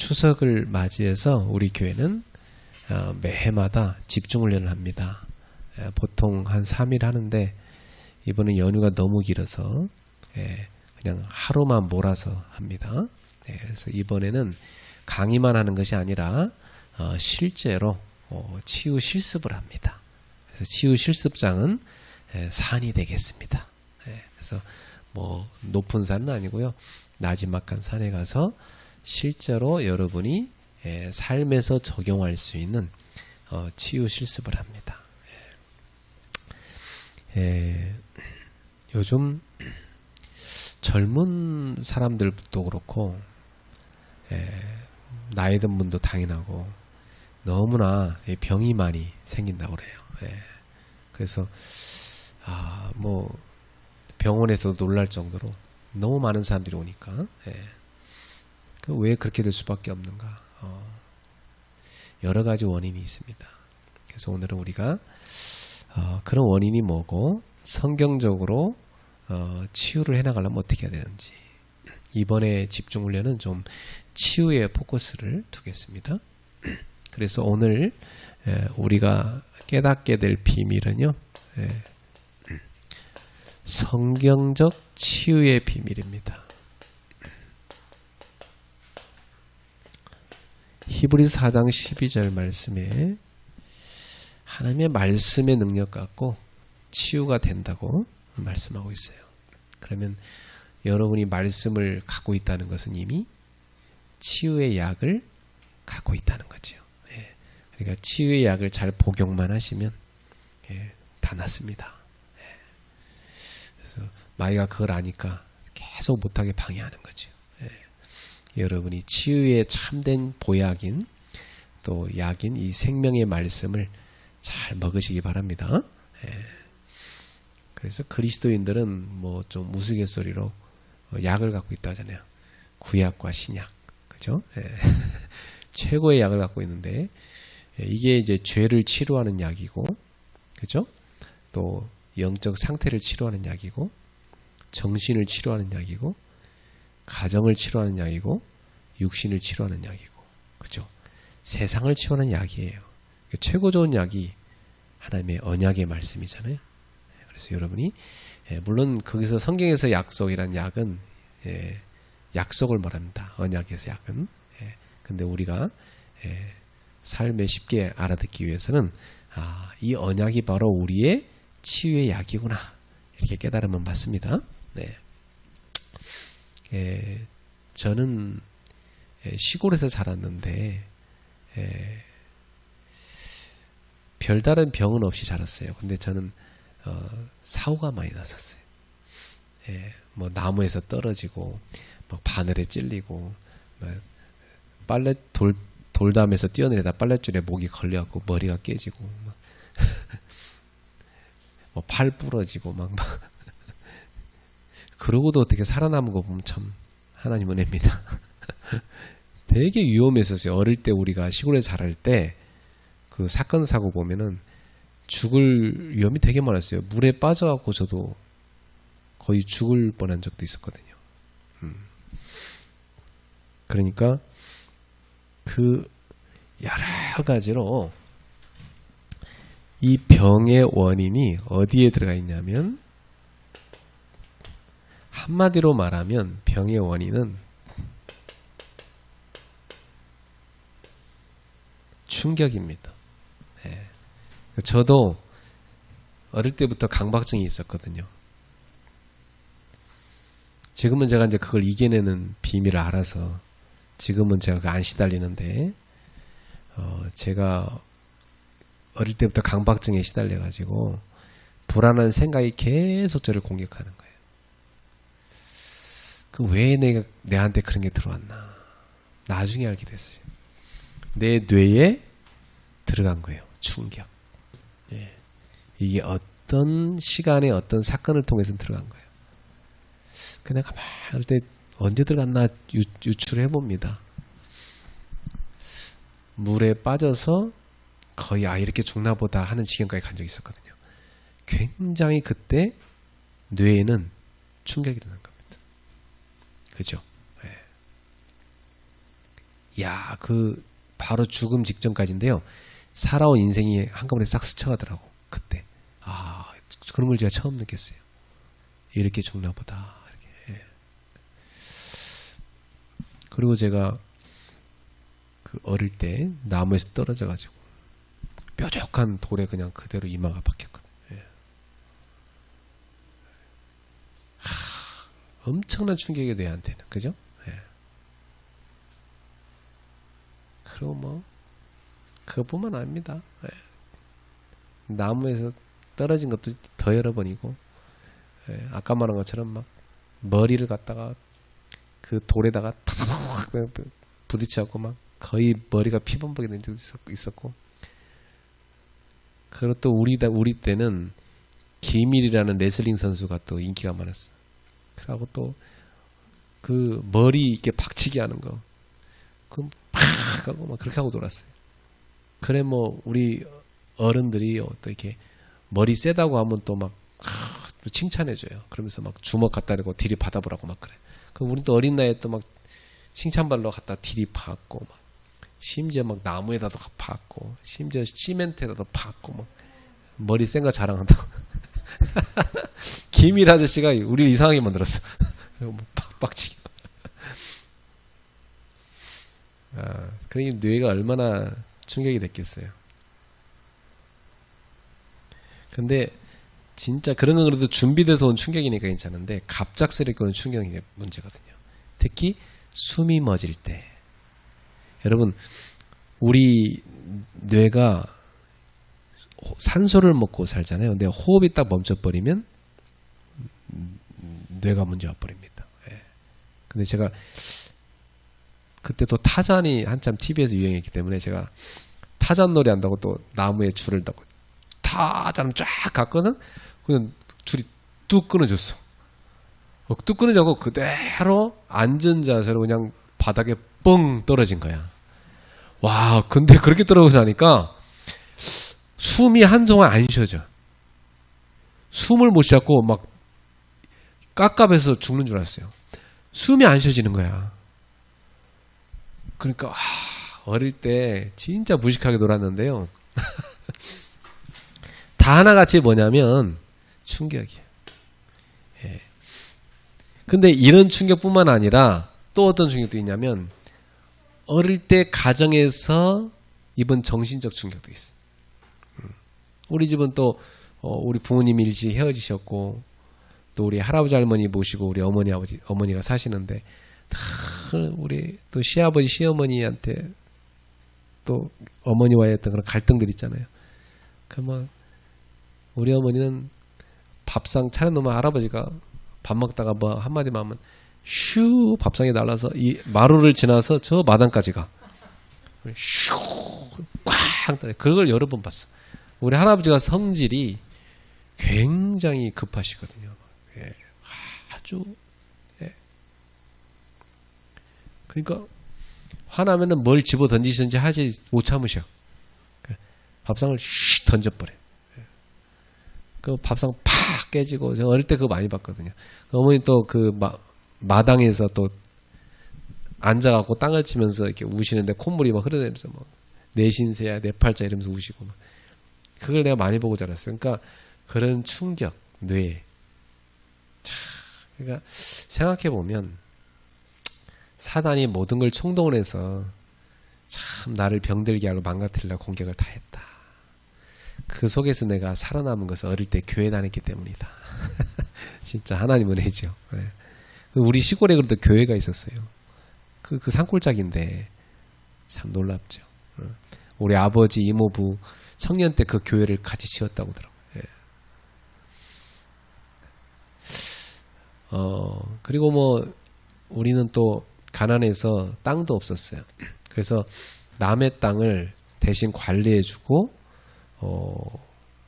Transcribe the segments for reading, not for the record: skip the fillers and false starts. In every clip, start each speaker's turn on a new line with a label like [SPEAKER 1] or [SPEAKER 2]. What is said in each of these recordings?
[SPEAKER 1] 추석을 맞이해서 우리 교회는 매해마다 집중훈련을 합니다. 보통 한 3일 하는데 이번에 연휴가 너무 길어서 그냥 하루만 몰아서 합니다. 그래서 이번에는 강의만 하는 것이 아니라 실제로 치유 실습을 합니다. 그래서 치유 실습장은 산이 되겠습니다. 그래서 뭐 높은 산은 아니고요. 나지막한 산에 가서 실제로 여러분이 삶에서 적용할 수 있는 치유 실습을 합니다. 요즘 젊은 사람들도 그렇고 나이 든 분도 당연하고 너무나 병이 많이 생긴다고 그래요. 그래서 뭐 병원에서 놀랄 정도로 너무 많은 사람들이 오니까 왜 그렇게 될 수밖에 없는가? 여러 가지 원인이 있습니다. 그래서 오늘은 우리가 그런 원인이 뭐고 성경적으로 치유를 해나가려면 어떻게 해야 되는지, 이번에 집중훈련은 좀 치유에 포커스를 두겠습니다. 그래서 오늘 우리가 깨닫게 될 비밀은요, 성경적 치유의 비밀입니다. 히브리서 4장 12절 말씀에 하나님의 말씀의 능력 갖고 치유가 된다고 말씀하고 있어요. 그러면 여러분이 말씀을 갖고 있다는 것은 이미 치유의 약을 갖고 있다는 거죠. 그러니까 치유의 약을 잘 복용만 하시면 다 낫습니다. 그래서 마귀가 그걸 아니까 계속 못하게 방해하는 거죠. 여러분이 치유의 참된 보약인 또 약인 이 생명의 말씀을 잘 먹으시기 바랍니다. 그래서 그리스도인들은 뭐 좀 우스갯소리로 약을 갖고 있다 하잖아요. 구약과 신약, 그죠? 최고의 약을 갖고 있는데 이게 이제 죄를 치료하는 약이고, 그죠? 또 영적 상태를 치료하는 약이고, 정신을 치료하는 약이고, 가정을 치료하는 약이고, 육신을 치료하는 약이고, 그죠? 세상을 치료하는 약이에요. 최고 좋은 약이 하나님의 언약의 말씀이잖아요. 그래서 여러분이 물론 거기서 성경에서 약속이란 약은 약속을 말합니다. 언약에서 약은. 근데 우리가 삶에 쉽게 알아듣기 위해서는 이 언약이 바로 우리의 치유의 약이구나, 이렇게 깨달으면 맞습니다. 저는 시골에서 자랐는데 별다른 병은 없이 자랐어요. 근데 저는 사고가 많이 났었어요. 뭐 나무에서 떨어지고 막 바늘에 찔리고 빨래 돌담에서 뛰어내리다 빨랫줄에 목이 걸려갖고 머리가 깨지고 뭐 팔 부러지고 막 그러고도 어떻게 살아남은 거 보면 참 하나님 은혜입니다. 되게 위험했었어요. 어릴 때 우리가 시골에 자랄 때 그 사건 사고 보면은 죽을 위험이 되게 많았어요. 물에 빠져갖고 저도 거의 죽을 뻔한 적도 있었거든요. 그러니까 그 여러 가지로 이 병의 원인이 어디에 들어가 있냐면, 한마디로 말하면 병의 원인은 충격입니다. 저도 어릴 때부터 강박증이 있었거든요. 지금은 제가 이제 그걸 이겨내는 비밀을 알아서 지금은 제가 안 시달리는데, 제가 어릴 때부터 강박증에 시달려가지고 불안한 생각이 계속 저를 공격하는 거예요. 왜 내한테 그런 게 들어왔나? 나중에 알게 됐어요. 내 뇌에 들어간 거예요. 충격. 이게 어떤 시간에 어떤 사건을 통해서 들어간 거예요. 그냥 가만히 할 때 언제 들어갔나 유출해 봅니다. 물에 빠져서 거의 이렇게 죽나 보다 하는 지경까지 간 적이 있었거든요. 굉장히 그때 뇌에는 충격이 일어난 겁니다. 그죠? 야, 그 바로 죽음 직전까지인데요. 살아온 인생이 한꺼번에 싹 스쳐가더라고. 그때. 아, 그런 걸 제가 처음 느꼈어요. 이렇게 죽나 보다. 이렇게. 예. 그리고 제가 그 어릴 때 나무에서 떨어져 가지고 뾰족한 돌에 그냥 그대로 이마가 박혔거든요. 예. 엄청난 충격이 돼요, 한테는. 그죠? 예. 그리고 뭐 그것뿐만 아닙니다. 예. 나무에서 떨어진 것도 더 여러 번이고, 예. 아까 말한 것처럼 막 머리를 갖다가 그 돌에다가 탁 부딪혀갖고 막 거의 머리가 피범벅이 된 적도 있었고. 그리고 또 우리 때는 기밀이라는 레슬링 선수가 또 인기가 많았어. 그러고 또 그 머리 이렇게 박치기 하는 거, 그 팍 하고 막 그렇게 하고 놀았어요. 그래 뭐 우리 어른들이 또 이렇게 머리 세다고 하면 또 막 칭찬해줘요. 그러면서 막 주먹 갖다 대고 디리 받아보라고 막 그래. 그럼 우리 또 어린 나이에 또 막 칭찬발로 갖다 디리 박고 막 심지어 막 나무에다도 박고 심지어 시멘트에다도 박고 막 머리 센 거 자랑한다고. 김일 아저씨가 우리를 이상하게 만들었어. 뭐 빡치기. 아, 그러니 뇌가 얼마나 충격이 됐겠어요. 근데 진짜 그런 건 그래도 준비돼서 온 충격이니까 괜찮은데 갑작스럽게 오는 충격이 문제거든요. 특히 숨이 멎을 때. 여러분, 우리 뇌가 산소를 먹고 살잖아요. 근데 호흡이 딱 멈춰버리면 뇌가 문제 와버립니다. 예. 근데 제가 그때 또 타잔이 한참 TV에서 유행했기 때문에 제가 타잔 놀이 한다고 또 나무에 줄을 다고 타잔을 쫙 갔거든. 그냥 줄이 뚝 끊어졌어. 뚝 끊어져고 그대로 앉은 자세로 그냥 바닥에 뻥 떨어진 거야. 와, 근데 그렇게 떨어지고 나니까 숨이 한동안 안 쉬어져. 숨을 못 쉬었고 막 깝깝해서 죽는 줄 알았어요. 숨이 안 쉬어지는 거야. 그러니까 어릴 때 진짜 무식하게 놀았는데요. 다 하나같이 뭐냐면 충격이에요. 예. 근데 이런 충격뿐만 아니라 또 어떤 충격도 있냐면 어릴 때 가정에서 입은 정신적 충격도 있어. 우리 집은 또 우리 부모님이 일찍 헤어지셨고 또 우리 할아버지 할머니 모시고 우리 어머니 아버지 어머니가 사시는데 우리 또 시아버지 시어머니한테 또 어머니와의 어떤 그런 갈등들 있잖아요. 그러면 우리 어머니는 밥상 차려놓으면 할아버지가 밥 먹다가 뭐 한마디만 하면 슈 밥상에 날라서 이 마루를 지나서 저 마당까지 가. 슈 꽝 그걸 여러 번 봤어. 우리 할아버지가 성질이 굉장히 급하시거든요. 예, 아주 예. 그러니까 화나면은 뭘 집어 던지시든지 하지 못 참으셔. 밥상을 슉 던져버려. 그 밥상 팍 깨지고 제가 어릴 때 그거 많이 봤거든요. 어머니 또 그 마당에서 또 앉아갖고 땅을 치면서 이렇게 우시는데 콧물이 막 흐르면서 뭐 내 신세야 내 팔자 이러면서 우시고 막 그걸 내가 많이 보고 자랐어요. 그러니까 그런 충격 뇌. 자, 그러니까 생각해 보면 사단이 모든 걸 총동원 해서 참 나를 병들게 하고 망가뜨리려고 공격을 다 했다. 그 속에서 내가 살아남은 것은 어릴 때 교회 다녔기 때문이다. 진짜 하나님 은혜죠. 네. 우리 시골에 그래도 교회가 있었어요. 그 산골짜기인데 참 놀랍죠. 우리 아버지 이모부 청년 때 그 교회를 같이 지었다고 하더라고요. 예. 그리고 뭐 우리는 또 가난해서 땅도 없었어요. 그래서 남의 땅을 대신 관리해주고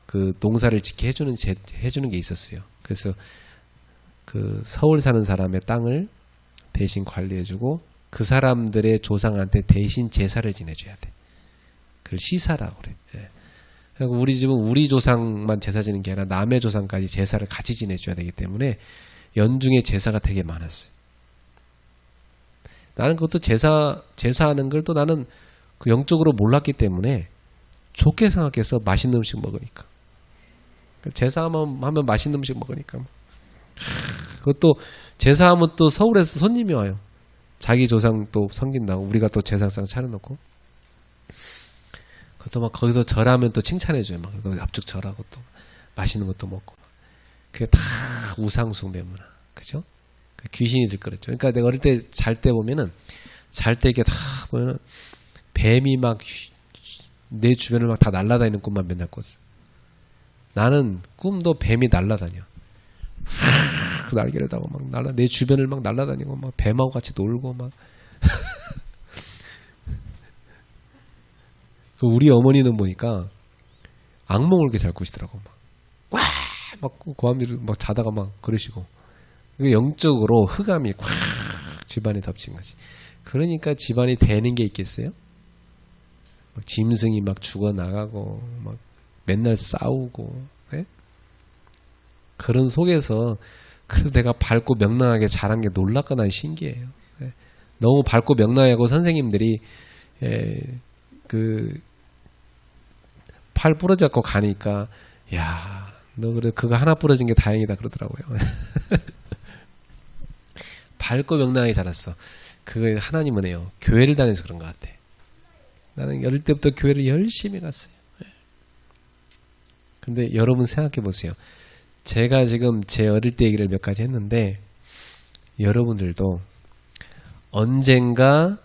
[SPEAKER 1] 그 농사를 짓게 해주는 게 있었어요. 그래서 그 서울 사는 사람의 땅을 대신 관리해주고 그 사람들의 조상한테 대신 제사를 지내줘야 돼. 그걸 시사라고 그래. 예. 그리고 우리 집은 우리 조상만 제사 지는 게 아니라 남의 조상까지 제사를 같이 지내줘야 되기 때문에 연중에 제사가 되게 많았어요. 나는 그것도 제사하는 걸 또 나는 그 영적으로 몰랐기 때문에 좋게 생각해서 맛있는 음식 먹으니까. 제사하면 맛있는 음식 먹으니까. 그것도 제사하면 또 서울에서 손님이 와요. 자기 조상 또 섬긴다고 우리가 또 제사상 차려놓고. 그것도 막 거기서 절하면 또 칭찬해줘요. 막 앞죽 절하고 또 맛있는 것도 먹고. 그게 다 우상숭배 문화. 그죠? 귀신이 들끓었죠. 그러니까 내가 어릴 때 잘 때 보면은 잘 때 이렇게 다 보면은 뱀이 막 내 주변을 막 다 날아다니는 꿈만 맨날 꿨어. 나는 꿈도 뱀이 날아다녀. 날개를 다고 막 내 주변을 막 날아다니고 막 뱀하고 같이 놀고 막. 그 우리 어머니는 보니까 악몽을 이렇게 잘 꾸시더라고. 막 고함들이 막 자다가 막 그러시고. 영적으로 흑암이 콱 집안에 덮친 거지. 그러니까 집안이 되는 게 있겠어요? 막 짐승이 막 죽어 나가고 막 맨날 싸우고. 네? 그런 속에서 그래도 내가 밝고 명랑하게 자란 게 놀랍거나 신기해요. 네? 너무 밝고 명랑하고 선생님들이 그 팔 부러졌고 가니까 야, 너 그래 그거 하나 부러진 게 다행이다 그러더라고요. 밝고 명랑하게 자랐어. 그거 하나님 은혜요. 교회를 다녀서 그런 것 같아. 나는 어릴 때부터 교회를 열심히 갔어요. 근데 여러분 생각해 보세요. 제가 지금 제 어릴 때 얘기를 몇 가지 했는데 여러분들도 언젠가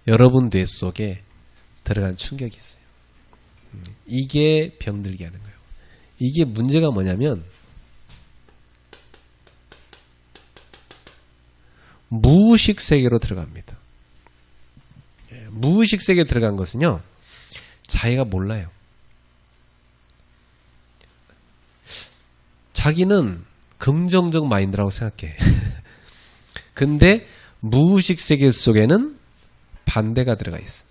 [SPEAKER 1] 여러분 뇌 속에 들어간 충격이 있어요. 이게 병들게 하는 거예요. 이게 문제가 뭐냐면 무의식 세계로 들어갑니다. 무의식 세계에 들어간 것은요, 자기가 몰라요. 자기는 긍정적 마인드라고 생각해. 근데 무의식 세계 속에는 반대가 들어가 있어.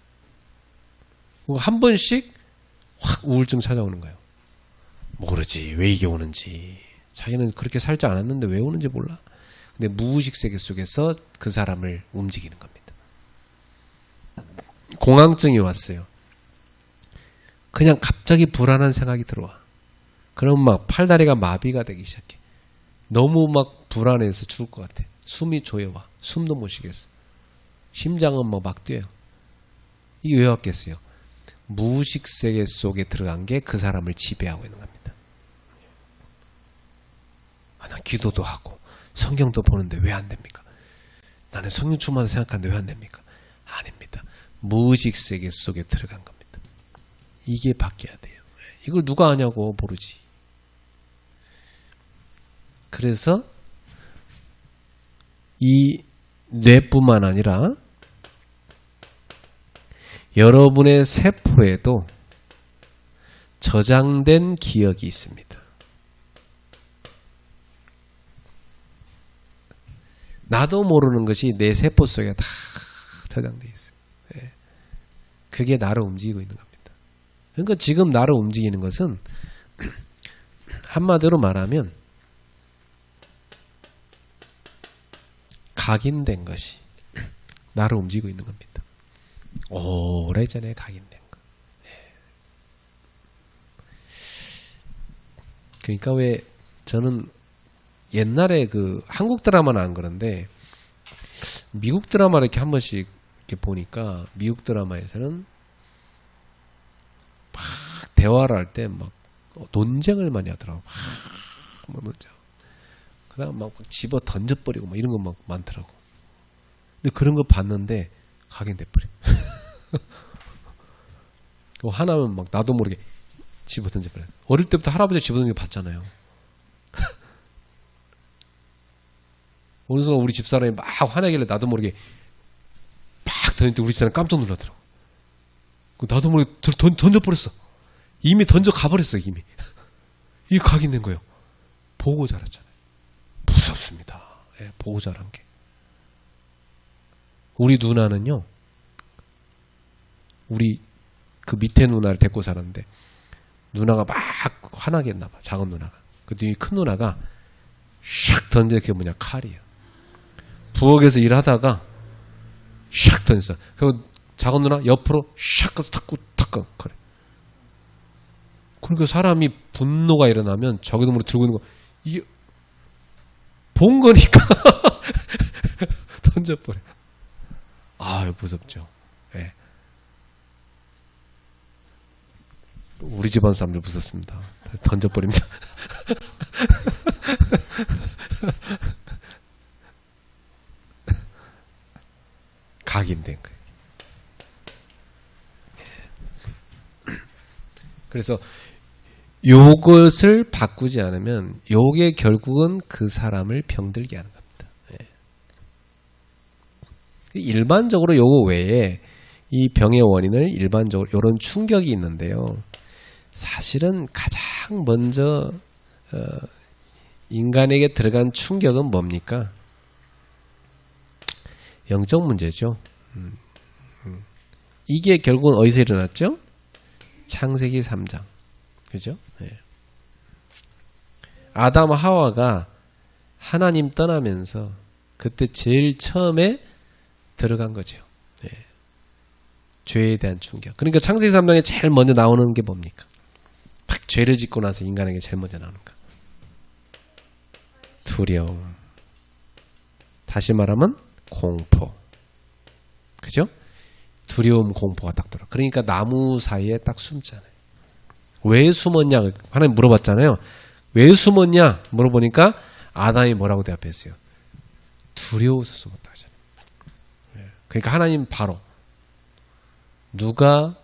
[SPEAKER 1] 한 번씩 확 우울증 찾아오는 거예요. 모르지 왜 이게 오는지. 자기는 그렇게 살지 않았는데 왜 오는지 몰라. 근데 무의식 세계 속에서 그 사람을 움직이는 겁니다. 공황증이 왔어요. 그냥 갑자기 불안한 생각이 들어와. 그럼 막 팔다리가 마비가 되기 시작해. 너무 막 불안해서 죽을 것 같아. 숨이 조여와. 숨도 못 쉬겠어. 심장은 막 뛰어요. 이게 왜 왔겠어요? 무의식 세계 속에 들어간 게 그 사람을 지배하고 있는 겁니다. 난 기도도 하고 성경도 보는데 왜 안 됩니까? 나는 성령 충만을 생각하는데 왜 안 됩니까? 아닙니다. 무의식 세계 속에 들어간 겁니다. 이게 바뀌어야 돼요. 이걸 누가 아냐고 모르지. 그래서 이 뇌뿐만 아니라 여러분의 세포에도 저장된 기억이 있습니다. 나도 모르는 것이 내 세포 속에 다 저장되어 있어요. 그게 나를 움직이고 있는 겁니다. 그러니까 지금 나를 움직이는 것은 한마디로 말하면 각인된 것이 나를 움직이고 있는 겁니다. 오래전에 각인된 거. 그러니까 왜 저는 옛날에 그 한국 드라마는 안 그런데 미국 드라마를 이렇게 한 번씩 이렇게 보니까 미국 드라마에서는 막 대화를 할 때 막 논쟁을 많이 하더라고. 막 논쟁. 그다음 막 집어 던져버리고 막 이런 거 막 많더라고. 근데 그런 거 봤는데 각인돼 버려. 하나면 막 나도 모르게 집어 던져버려. 어릴 때부터 할아버지가 집어 던져 봤잖아요. 어느 순간 우리 집사람이 막 화내길래 나도 모르게 막 던졌는데 우리 집사람이 깜짝 놀라더라고. 나도 모르게 던져버렸어. 이미 던져 가버렸어 이미. 이게 각인된 거예요. 보고 자랐잖아요. 무섭습니다. 보고 자란 게. 우리 누나는요. 우리 그 밑에 누나를 데리고 살았는데 누나가 막 화나게 했나 봐. 작은 누나가. 그 뒤에 큰 누나가 샥 던져. 그게 뭐냐 칼이에요. 부엌에서 일하다가 샥 던졌어. 그리고 작은 누나 옆으로 샥 가서 탁 그래. 그러니까 사람이 분노가 일어나면 저기도 들고 있는 거 이게 본 거니까 던져버려. 아, 무섭죠. 네. 우리 집안 사람들 무섭습니다. 던져버립니다. 각인된 거예요. 그래서 요것을 바꾸지 않으면 요게 결국은 그 사람을 병들게 하는 겁니다. 일반적으로 요거 외에 이 병의 원인을 일반적으로 요런 충격이 있는데요. 사실은 가장 먼저 인간에게 들어간 충격은 뭡니까? 영적 문제죠. 이게 결국은 어디서 일어났죠? 창세기 3장. 그죠? 네. 아담 하와가 하나님 떠나면서 그때 제일 처음에 들어간 거죠. 네. 죄에 대한 충격. 그러니까 창세기 3장에 제일 먼저 나오는 게 뭡니까? 딱 죄를 짓고 나서 인간에게 제일 먼저 나오는 거. 두려움. 다시 말하면 공포. 그죠? 두려움, 공포가 딱 들어. 그러니까 나무 사이에 딱 숨잖아요. 왜 숨었냐? 하나님 물어봤잖아요. 왜 숨었냐? 물어보니까 아담이 뭐라고 대답했어요? 두려워서 숨었다 하잖아요. 그러니까 하나님 바로 누가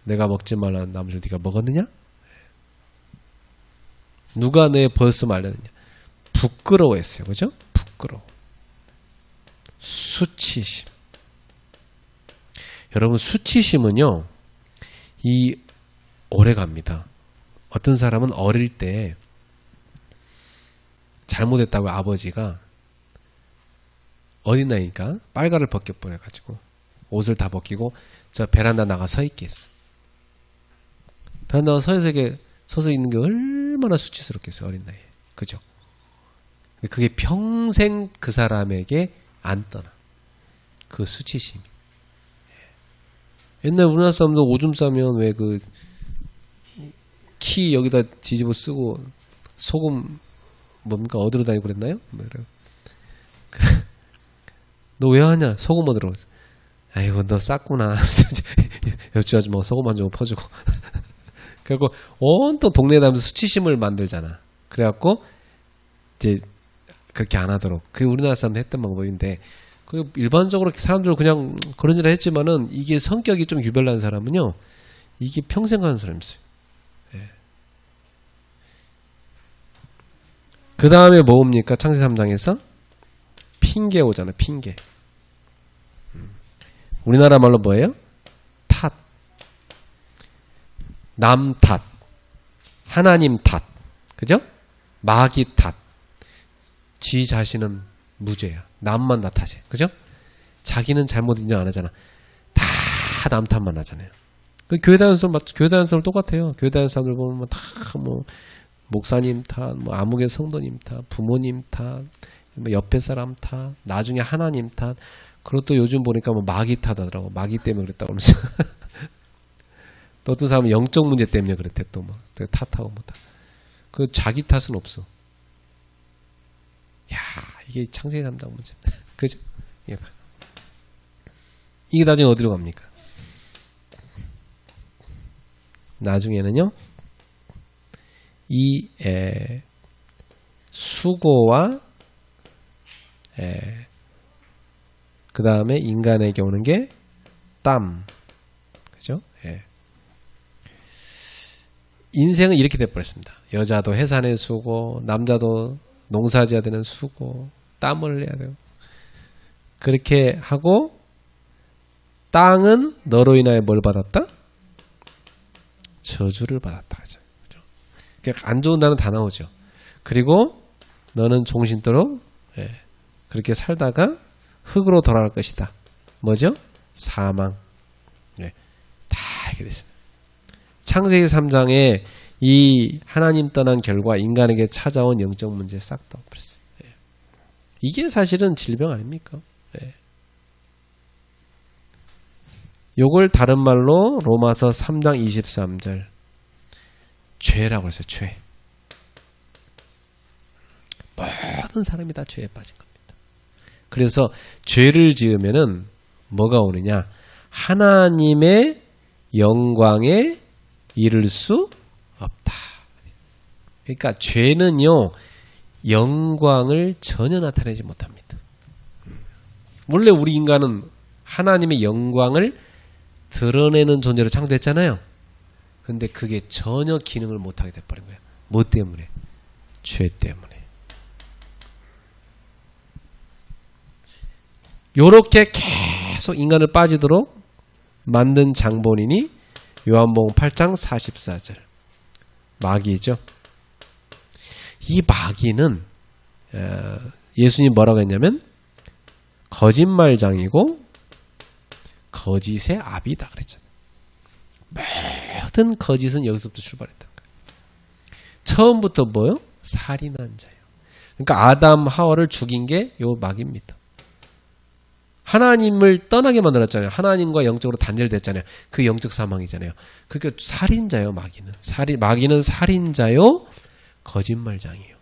[SPEAKER 1] 내가 먹지 말라는 나무를 네가 먹었느냐? 누가 내 벌써 말렸느냐? 부끄러워했어요. 그죠? 부끄러워. 수치심. 여러분, 수치심은요, 이 오래 갑니다. 어떤 사람은 어릴 때 잘못했다고 아버지가 어린아이니까 빨가를 벗겨버려가지고 옷을 다 벗기고 저 베란다 나가 서 있게 했어. 베란다 나가 서서 있는 게 얼마나 수치스럽겠어요, 어린 나이에. 그죠? 근데 그게 평생 그 사람에게 안 떠나. 그 수치심이. 옛날 우리나라 사람도 오줌 싸면 왜 그 키 여기다 뒤집어 쓰고 소금 뭡니까 어디로 다니고 그랬나요? 너 왜 하냐? 소금 얻으러 갔어. 아이고 너 쌌구나. 옆집 아줌마가 소금 한 조각 퍼주고. 그래갖고 온통 동네에 다니면서 수치심을 만들잖아. 그래갖고 이제 그렇게 안 하도록. 그게 우리나라 사람들 했던 방법인데 그 일반적으로 사람들 그냥 그런 일을 했지만은 이게 성격이 좀 유별난 사람은요. 이게 평생 가는 사람이 있어요. 예. 그 다음에 뭡니까? 창세기 3장에서 핑계 오잖아. 핑계. 우리나라 말로 뭐예요? 탓. 남 탓. 하나님 탓. 그죠? 마귀 탓. 지 자신은 무죄야. 남만 다 탓해. 그죠? 자기는 잘못 인정 안 하잖아. 다 남 탓만 하잖아요. 교회 다니는 사람 똑같아요. 교회 다니는 사람들 보면 다 뭐 목사님 탓, 뭐 아무개 성도님 탓, 부모님 탓, 뭐 옆에 사람 탓, 나중에 하나님 탓. 그리고 또 요즘 보니까 뭐 마귀 탓하더라고. 마귀 때문에 그랬다고 그러면서. 또 어떤 사람은 영적 문제 때문에 그랬대. 또 뭐 탓하고 뭐 탓. 그 자기 탓은 없어. 야, 이게 창세기 3장 문제. 그죠? 이게 나중에 어디로 갑니까? 나중에는요, 이 수고와 그 다음에 인간에게 오는 게 땀. 그죠? 예. 인생은 이렇게 돼버렸습니다. 여자도 해산의 수고, 남자도 농사지어야 되는 수고, 땀을 흘려야 돼요. 그렇게 하고 땅은 너로 인하여 뭘 받았다? 저주를 받았다. 그죠? 그러니까 안 좋은 단어 다 나오죠. 그리고 너는 종신토록 그렇게 살다가 흙으로 돌아갈 것이다. 뭐죠? 사망. 네, 다 이렇게 됐습니다. 창세기 3장에 이 하나님 떠난 결과 인간에게 찾아온 영적 문제 싹 다 없었어요. 이게 사실은 질병 아닙니까? 네. 요걸 다른 말로 로마서 3장 23절 죄라고 해서 죄. 모든 사람이 다 죄에 빠진 겁니다. 그래서 죄를 지으면은 뭐가 오느냐? 하나님의 영광에 이를 수 없다. 그러니까 죄는요, 영광을 전혀 나타내지 못합니다. 원래 우리 인간은 하나님의 영광을 드러내는 존재로 창조됐잖아요. 근데 그게 전혀 기능을 못하게 돼버린 거예요. 뭐 때문에? 죄 때문에. 요렇게 계속 인간을 빠지도록 만든 장본인이 요한복음 8장 44절 마귀죠. 이 마귀는 예수님 뭐라고 했냐면 거짓말장이고 거짓의 아비다 그랬잖아요. 모든 거짓은 여기서부터 출발했다는 거예요. 처음부터 뭐요? 살인한 자예요. 그러니까 아담 하와를 죽인 게 요 마귀입니다. 하나님을 떠나게 만들었잖아요. 하나님과 영적으로 단절됐잖아요. 그 영적 사망이잖아요. 그러니까 살인자예요. 마귀는. 마귀는 살인자요. 거짓말장이에요.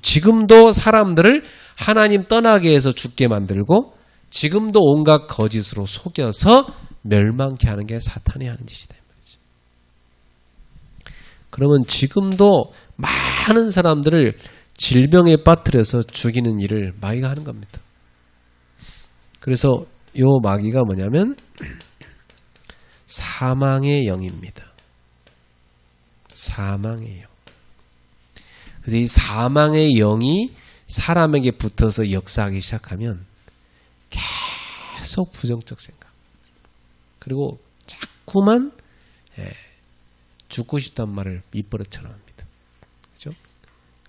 [SPEAKER 1] 지금도 사람들을 하나님 떠나게 해서 죽게 만들고 지금도 온갖 거짓으로 속여서 멸망케 하는 게 사탄이 하는 짓이다. 그러면 지금도 많은 사람들을 질병에 빠뜨려서 죽이는 일을 마귀가 하는 겁니다. 그래서 요 마귀가 뭐냐면 사망의 영입니다. 사망의 영. 그래서 이 사망의 영이 사람에게 붙어서 역사하기 시작하면 계속 부정적 생각. 그리고 자꾸만 죽고 싶단 말을 입버릇처럼 합니다. 그죠?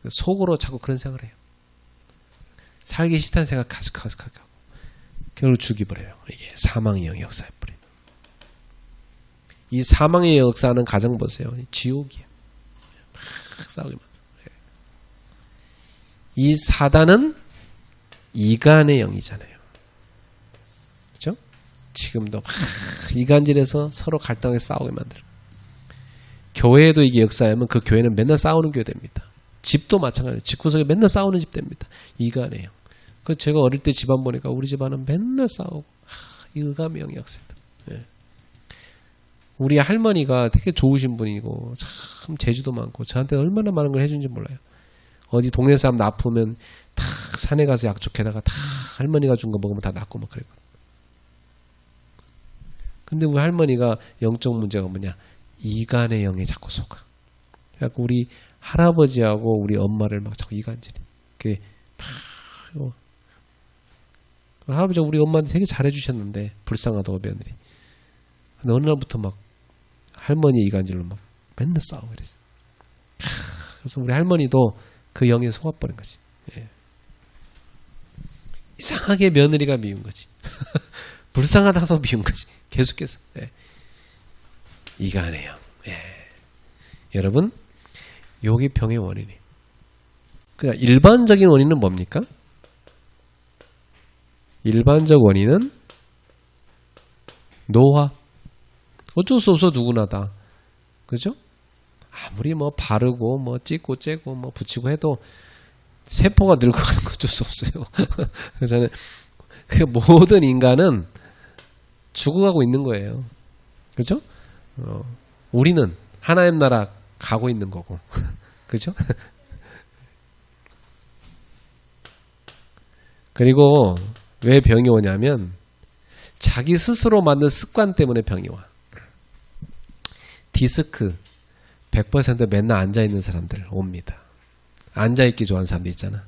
[SPEAKER 1] 속으로 자꾸 그런 생각을 해요. 살기 싫다는 생각 가득하고 결국 죽이버려요. 이게 사망의 영이 역사해버려요. 이 사망의 역사하는 가정 보세요. 지옥이에요. 막 싸우게 만들어요. 이 사단은 이간의 영이잖아요. 그렇죠? 지금도 막 이간질해서 서로 갈등하게 싸우게 만들어요. 교회에도 이게 역사하면 그 교회는 맨날 싸우는 교회 됩니다. 집도 마찬가지예요. 집구석에 맨날 싸우는 집 됩니다. 이간의 영. 그 제가 어릴 때 집안 보니까 우리 집안은 맨날 싸우고 이 의감의 영이 역사다. 예. 우리 할머니가 되게 좋으신 분이고 참 재주도 많고 저한테 얼마나 많은 걸 해준지 몰라요. 어디 동네 사람 아프면 다 산에 가서 약초에다가 다 할머니가 준 거 먹으면 다 낫고 막 그랬거든. 근데 우리 할머니가 영적 문제가 뭐냐? 이간의 영에 자꾸 속아. 그래갖고 우리 할아버지하고 우리 엄마를 막 자꾸 이간질해. 그게 할아버지가 우리 엄마한테 되게 잘해주셨는데 불쌍하다고 며느리. 근데 어느 날부터 막 할머니 이간질로 막 맨날 싸우고 그랬어. 그래서 우리 할머니도 그 영에 속아버린 거지. 예. 이상하게 며느리가 미운 거지. 불쌍하다고 미운 거지. 계속해서. 예. 이간의 영. 예. 여러분, 요게 병의 원인이. 그냥 일반적인 원인은 뭡니까? 일반적 원인은 노화. 어쩔 수 없어 누구나 다. 그죠? 아무리 뭐 바르고 뭐 찍고 째고 뭐 붙이고 해도 세포가 늙어가는 거 어쩔 수 없어요. 그래서 저는 그 모든 인간은 죽어가고 있는 거예요. 그죠? 우리는 하나님 나라 가고 있는 거고. 그죠? 그리고 왜 병이 오냐면 자기 스스로 만든 습관 때문에 병이 와. 디스크 100% 맨날 앉아있는 사람들 옵니다. 앉아있기 좋아하는 사람들 있잖아.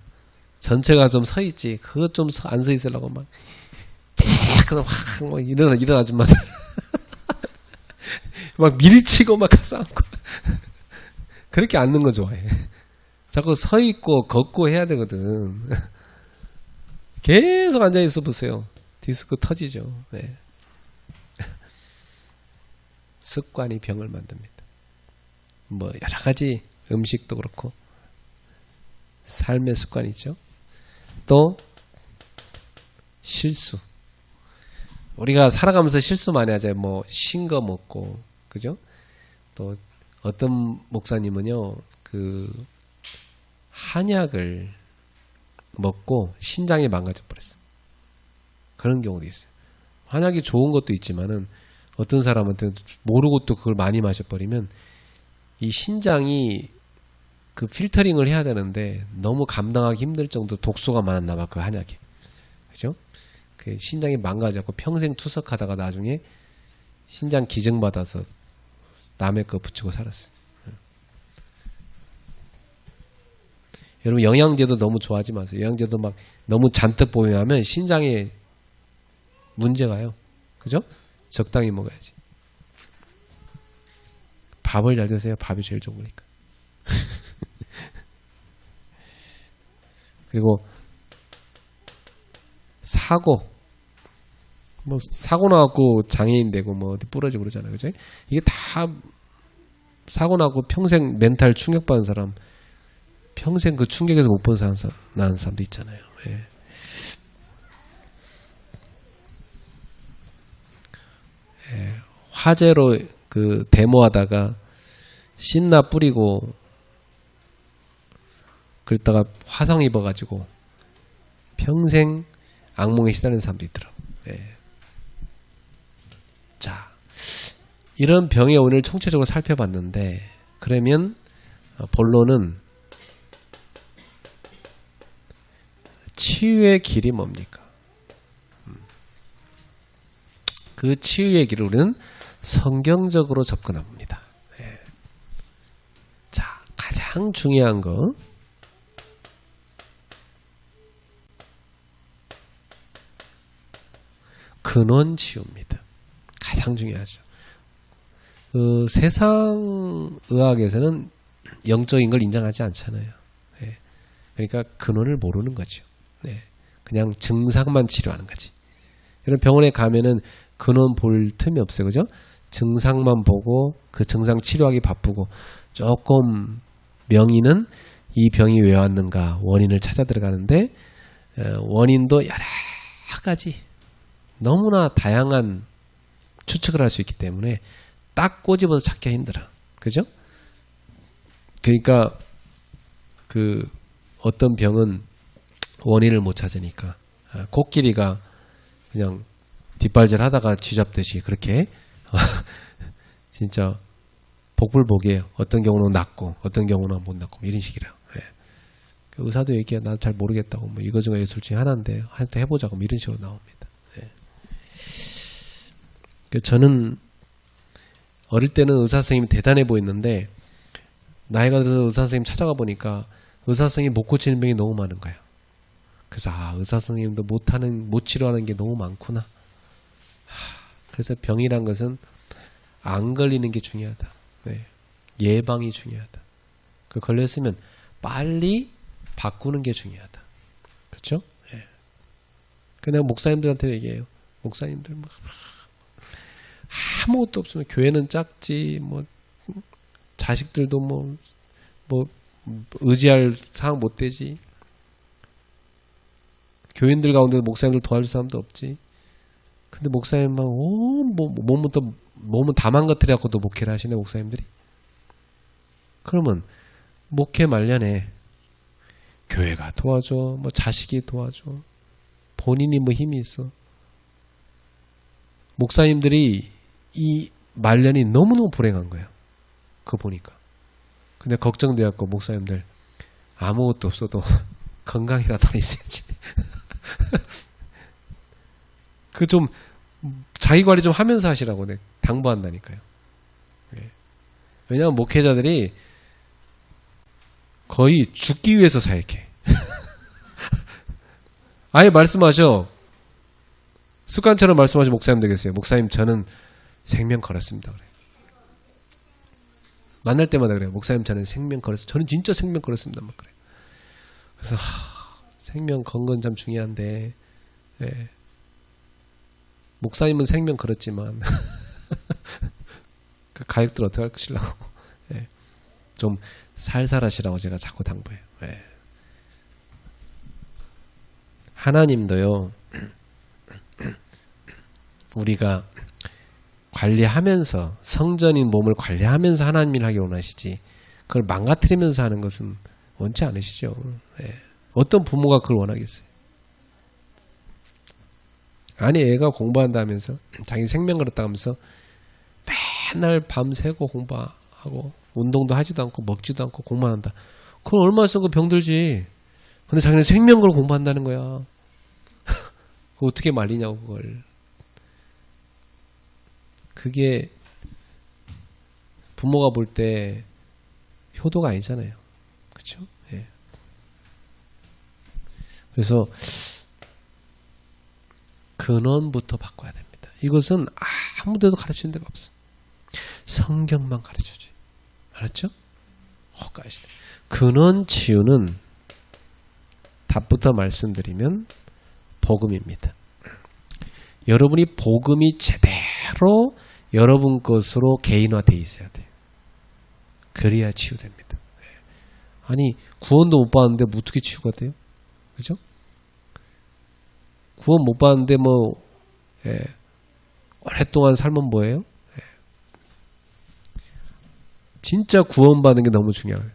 [SPEAKER 1] 전체가 좀 서있지. 그거 좀 안 서있으려고 막 그럼 막 이런 아줌마들 막 밀치고 막 가서 앉고 그렇게 앉는 거 좋아해. 자꾸 서있고 걷고 해야 되거든. 계속 앉아있어 보세요. 디스크 터지죠. 네. 습관이 병을 만듭니다. 뭐 여러 가지 음식도 그렇고 삶의 습관이죠. 또 실수. 우리가 살아가면서 실수 많이 하잖아요. 뭐 신 거 먹고, 그죠? 또 어떤 목사님은요, 그 한약을 먹고 신장이 망가져 버렸어요. 그런 경우도 있어요. 한약이 좋은 것도 있지만은 어떤 사람한테는 모르고 또 그걸 많이 마셔버리면 이 신장이 그 필터링을 해야 되는데 너무 감당하기 힘들 정도 독소가 많았나 봐, 그 한약이. 그죠? 그 신장이 망가져갖고 평생 투석하다가 나중에 신장 기증받아서 남의 거 붙이고 살았어요. 여러분 영양제도 너무 좋아하지 마세요. 영양제도 막 너무 잔뜩 보유하면 신장에 문제가요. 그죠? 적당히 먹어야지. 밥을 잘 드세요. 밥이 제일 좋은 거니까. 그리고 사고 나갖고 장애인 되고 뭐 어디 부러지고 그러잖아요. 그죠? 이게 다 사고 나고 평생 멘탈 충격받은 사람, 평생 그 충격에서 못 나는 사람도 있잖아요. 예. 예. 화재로 그 데모하다가 신나 뿌리고 그랬다가 화상 입어가지고 평생 악몽에 시달리는 사람도 있더라고. 예. 자, 이런 병의 원인을 총체적으로 살펴봤는데, 그러면 본론은 치유의 길이 뭡니까? 그 치유의 길을 우리는 성경적으로 접근합니다. 예. 자, 가장 중요한 거, 근원 치유입니다. 가장 중요하죠. 세상 의학에서는 영적인 걸 인정하지 않잖아요. 네. 그러니까 근원을 모르는 거죠. 네. 그냥 증상만 치료하는 거지. 이런 병원에 가면은 근원 볼 틈이 없어요. 그죠? 증상만 보고 그 증상 치료하기 바쁘고, 조금 명의는 이 병이 왜 왔는가 원인을 찾아 들어가는데, 원인도 여러 가지 너무나 다양한 추측을 할 수 있기 때문에 딱 꼬집어서 찾기가 힘들어. 그죠? 그러니까 그 어떤 병은 원인을 못 찾으니까 코끼리가 그냥 뒷발질 하다가 쥐잡듯이 그렇게 진짜 복불복이에요. 어떤 경우는 낫고 어떤 경우는 못 낫고 이런 식이라. 예. 의사도 얘기해. 나 잘 모르겠다고. 뭐 이거 중에 둘 중에 하나인데 한테 해보자고. 뭐 이런 식으로 나옵니다. 저는 어릴 때는 의사 선생님이 대단해 보였는데, 나이가 들어서 의사 선생님 찾아가 보니까 의사 선생님이 못 고치는 병이 너무 많은 거예요. 그래서 의사 선생님도 못 치료하는 게 너무 많구나. 그래서 병이란 것은 안 걸리는 게 중요하다. 네. 예방이 중요하다. 그 걸렸으면 빨리 바꾸는 게 중요하다. 그렇죠? 네. 그냥 목사님들한테 얘기해요. 목사님들 뭐 아무것도 없으면 교회는 작지, 뭐 자식들도 뭐 의지할 상황 못 되지. 교인들 가운데 목사님들 도와줄 사람도 없지. 근데 목사님만 몸은 다 망가뜨려갖고도 목회를 하시네, 목사님들이. 그러면 목회 말년에 교회가 도와줘, 뭐 자식이 도와줘, 본인이 뭐 힘이 있어. 목사님들이 이 말년이 너무너무 불행한 거예요. 그거 보니까. 근데 걱정돼갖고 목사님들 아무것도 없어도 건강이라도 있어야지. 그 좀 자기 관리 좀 하면서 하시라고 내 당부한다니까요. 네. 왜냐하면 목회자들이 거의 죽기 위해서 사역해. 아예 말씀하셔. 습관처럼 말씀하신 목사님 되겠어요. 목사님, 저는 생명 걸었습니다. 그래. 만날 때마다 그래요. 목사님, 저는 생명 걸었어요. 저는 진짜 생명 걸었습니다. 막 그래. 그래서 생명 건 건 참 중요한데, 예. 목사님은 생명 걸었지만 그 가족들 어떻게 하시려고. 예. 좀 살살하시라고 제가 자꾸 당부해요. 예. 하나님도요, 우리가 관리하면서, 성전인 몸을 관리하면서 하나님 일 하기 원하시지, 그걸 망가뜨리면서 하는 것은 원치 않으시죠. 예. 어떤 부모가 그걸 원하겠어요? 아니, 애가 공부한다면서, 자기 생명 걸었다 하면서 맨날 밤새고 공부하고, 운동도 하지도 않고, 먹지도 않고, 공부만 한다. 그건 얼마나 썩고 병들지. 근데 자기는 생명 걸 공부한다는 거야. 어떻게 말리냐고, 그걸. 그게 부모가 볼 때 효도가 아니잖아요. 그렇죠? 예. 그래서 근원부터 바꿔야 됩니다. 이것은 아무 데도 가르치는 데가 없어. 성경만 가르쳐줘요. 알았죠? 근원 치유는 답부터 말씀드리면 복음입니다. 여러분이 복음이 제대로 여러분 것으로 개인화되어 있어야 돼요. 그래야 치유됩니다. 아니, 구원도 못 받았는데 어떻게 치유가 돼요? 그죠? 구원 못 받았는데 오랫동안 살면 뭐예요? 진짜 구원받는 게 너무 중요해요.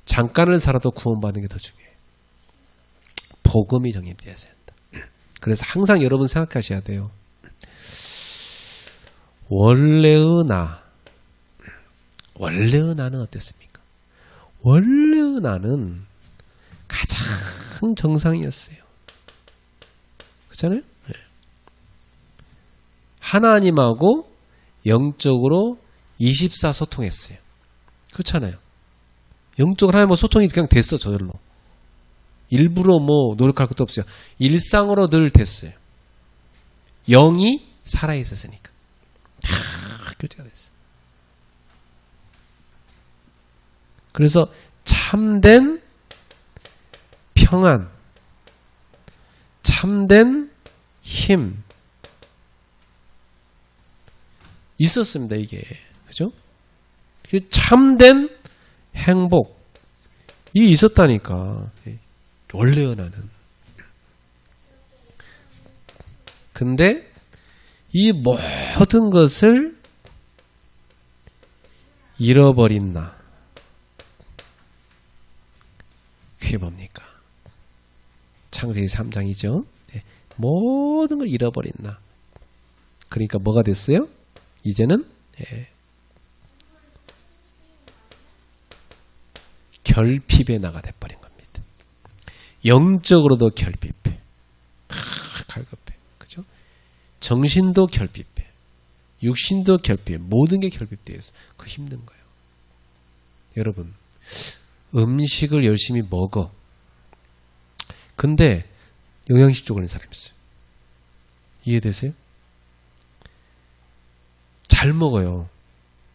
[SPEAKER 1] 잠깐을 살아도 구원받는 게 더 중요해요. 복음이 정립되어야 된다. 그래서 항상 여러분 생각하셔야 돼요. 원래의 나는 어땠습니까? 원래의 나는 가장 정상이었어요. 그렇잖아요? 네. 하나님하고 영적으로 24 소통했어요. 그렇잖아요. 영적으로 하나님하고 소통이 그냥 됐어, 저절로. 일부러 노력할 것도 없어요. 일상으로 늘 됐어요. 영이 살아있었으니까. 다 교제가 됐어요. 그래서 참된 평안, 참된 힘 있었습니다, 이게. 그죠? 참된 행복 이 있었다니까. 원래의 나는. 근데 이 모든 것을 잃어버린 나. 그게 뭡니까? 창세기 3장이죠. 모든 걸 잃어버린 나. 그러니까 뭐가 됐어요? 이제는 결핍의 나가 돼버린 겁니다. 영적으로도 결핍해. 갈급해. 그죠? 정신도 결핍해. 육신도 결핍해. 모든 게 결핍되어 있어. 그거 힘든 거예요. 여러분, 음식을 열심히 먹어. 근데 영양실조 걸린 사람이 있어요. 이해되세요? 잘 먹어요.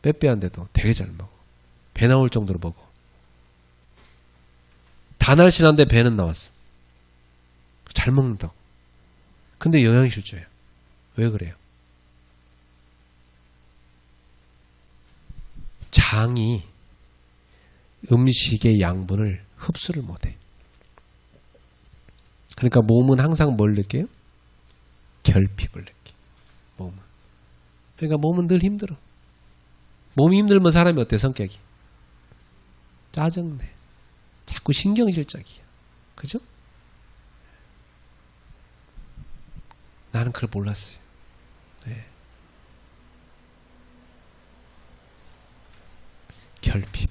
[SPEAKER 1] 빼빼한데도 되게 잘 먹어. 배 나올 정도로 먹어. 다 날씬한데 배는 나왔어. 잘 먹는다고. 근데 영양실조예요. 왜 그래요? 장이 음식의 양분을 흡수를 못해. 그러니까 몸은 항상 뭘 느껴요? 결핍을 느껴. 몸은. 그러니까 몸은 늘 힘들어. 몸이 힘들면 사람이 어때? 성격이 짜증내. 자꾸 신경질적이야. 그죠? 나는 그걸 몰랐어요. 네. 결핍.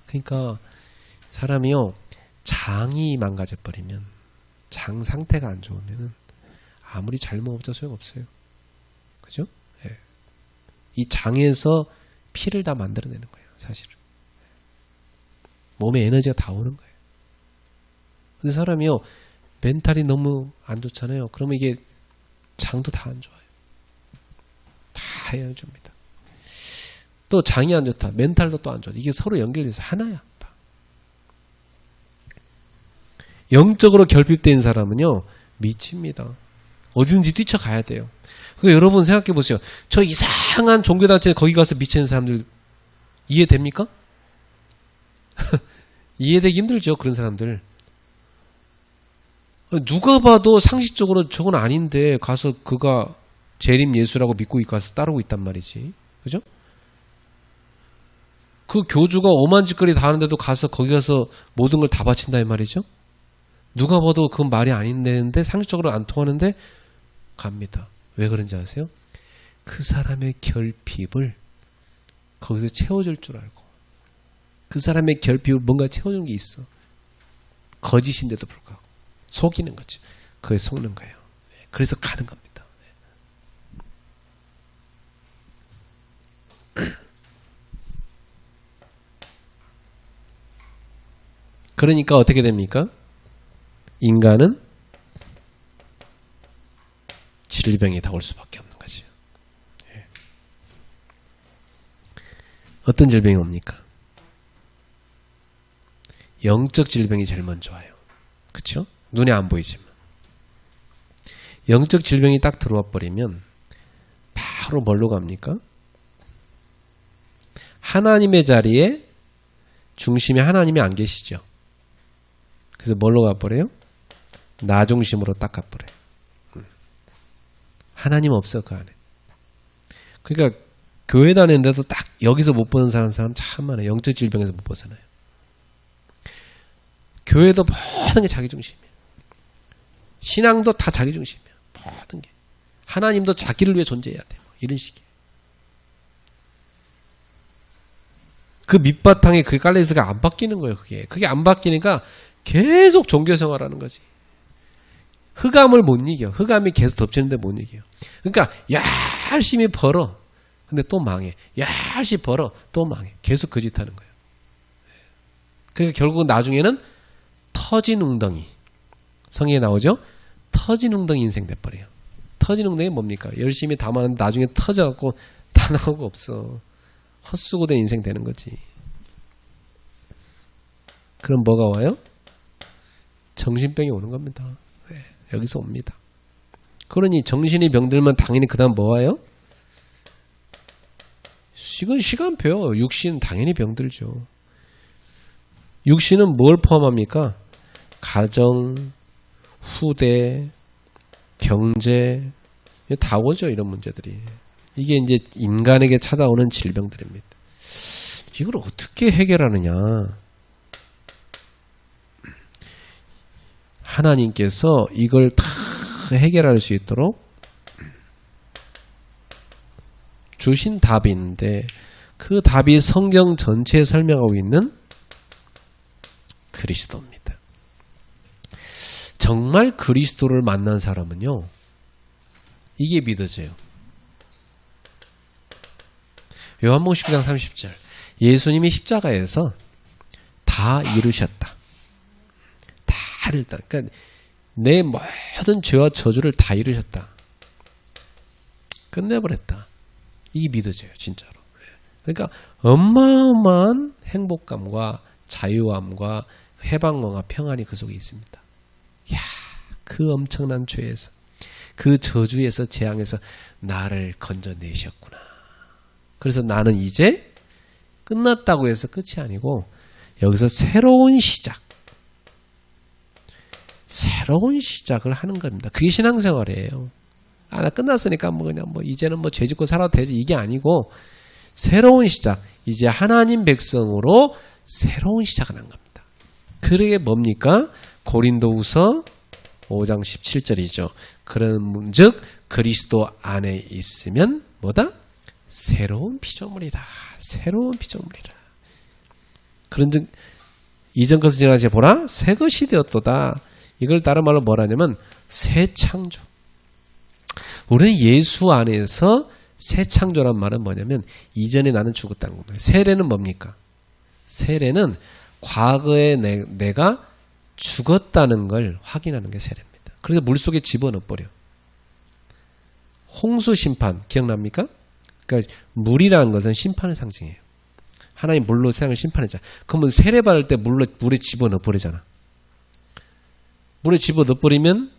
[SPEAKER 1] 그러니까 사람이요, 장이 망가져버리면, 장 상태가 안 좋으면은 아무리 잘 먹어도 소용없어요. 그죠? 네. 이 장에서 피를 다 만들어내는 거예요, 사실은. 몸에 에너지가 다 오는 거예요. 근데 사람이요, 멘탈이 너무 안 좋잖아요. 그러면 이게 장도 다 안 좋아요. 다 영향 줍니다. 또 장이 안 좋다. 멘탈도 또 안 좋아. 이게 서로 연결돼서 하나야. 다. 영적으로 결핍된 사람은요, 미칩니다. 어디든지 뛰쳐가야 돼요. 그러니까 여러분 생각해 보세요. 저 이상한 종교단체 거기 가서 미치는 사람들 이해됩니까? 이해되기 힘들죠, 그런 사람들. 누가 봐도 상식적으로 저건 아닌데 가서 그가 재림 예수라고 믿고 가서 따르고 있단 말이지. 그죠? 그 교주가 오만 짓거리 다 하는데도 가서 거기 가서 모든 걸 다 바친다 이 말이죠. 누가 봐도 그건 말이 아닌데 상식적으로 안 통하는데 갑니다. 왜 그런지 아세요? 그 사람의 결핍을 거기서 채워줄 줄 알고, 그 사람의 결핍을 뭔가 채워준 게 있어. 거짓인데도 불구하고 속이는 거죠. 그에 속는 거예요. 그래서 가는 겁니다. 그러니까 어떻게 됩니까? 인간은 질병이 다 올 수밖에 없는 거죠. 어떤 질병이 옵니까? 영적 질병이 제일 먼저 와요. 그렇죠? 눈에 안 보이지만. 영적 질병이 딱 들어와 버리면 바로 뭘로 갑니까? 하나님의 자리에 중심에 하나님이 안 계시죠. 그래서 뭘로 가버려요? 나 중심으로 딱 가버려요. 하나님 없어 그 안에. 그러니까 교회 다니는데도 딱 여기서 못 보는 사람 참 많아요. 영적 질병에서 못 벗어나요. 교회도 모든 게 자기 중심이에요. 신앙도 다 자기 중심이에요. 모든 게. 하나님도 자기를 위해 존재해야 돼요. 이런 식이에요. 그 밑바탕에 그게 깔려있어가 안 바뀌는 거예요. 그게 안 바뀌니까 계속 종교생활하는 거지. 흑암을 못 이겨. 흑암이 계속 덮치는데 못 이겨요. 그러니까 열심히 벌어. 근데 또 망해. 열심히 벌어. 또 망해. 계속 그 짓 하는 거예요. 그러니까 결국 나중에는 터진 웅덩이. 성경에 나오죠? 터진 웅덩이 인생 돼버려요. 터진 웅덩이 뭡니까? 열심히 담았는데 나중에 터져갖고 다 나오고 없어. 헛수고된 인생 되는 거지. 그럼 뭐가 와요? 정신병이 오는 겁니다. 네, 여기서 옵니다. 그러니 정신이 병들면 당연히 그 다음 뭐 와요? 이건 시간표요. 육신 당연히 병들죠. 육신은 뭘 포함합니까? 가정, 후대, 경제 다 오죠. 이런 문제들이. 이게 이제 인간에게 찾아오는 질병들입니다. 이걸 어떻게 해결하느냐? 하나님께서 이걸 다 해결할 수 있도록 주신 답이 있는데 그 답이 성경 전체에 설명하고 있는 그리스도입니다. 정말 그리스도를 만난 사람은요, 이게 믿어져요. 요한복음 19장 30절. 예수님이 십자가에서 다 이루셨다. 다 이루셨다. 그러니까 내 모든 죄와 저주를 다 이루셨다. 끝내버렸다. 이게 믿어져요. 진짜로. 그러니까 어마어마한 행복감과 자유함과 해방감과 평안이 그 속에 있습니다. 이야, 그 엄청난 죄에서, 그 저주에서, 재앙에서 나를 건져내셨구나. 그래서 나는 이제 끝났다고 해서 끝이 아니고 여기서 새로운 시작을 하는 겁니다. 그게 신앙생활이에요. 나 끝났으니까 그냥 이제는 죄 짓고 살아도 되지, 이게 아니고 새로운 시작. 이제 하나님 백성으로 새로운 시작을 한 겁니다. 그게 뭡니까? 고린도후서 5장 17절이죠. 그런즉 그리스도 안에 있으면 뭐다? 새로운 피조물이라. 새로운 피조물이라. 그런즉 이전 것을 지나가지 보라 새 것이 되었도다. 이걸 다른 말로 뭐라냐면 새 창조. 우리는 예수 안에서 새 창조란 말은 뭐냐면 이전에 나는 죽었다는 겁니다. 세례는 뭡니까? 세례는 과거에 내가 죽었다는 걸 확인하는 게 세례입니다. 그래서 물속에 집어넣어버려. 홍수 심판 기억납니까? 그러니까 물이라는 것은 심판의 상징이에요. 하나님 물로 세상을 심판했잖아. 그러면 세례 받을 때 물에 집어넣어버리잖아. 물에 집어넣어버리면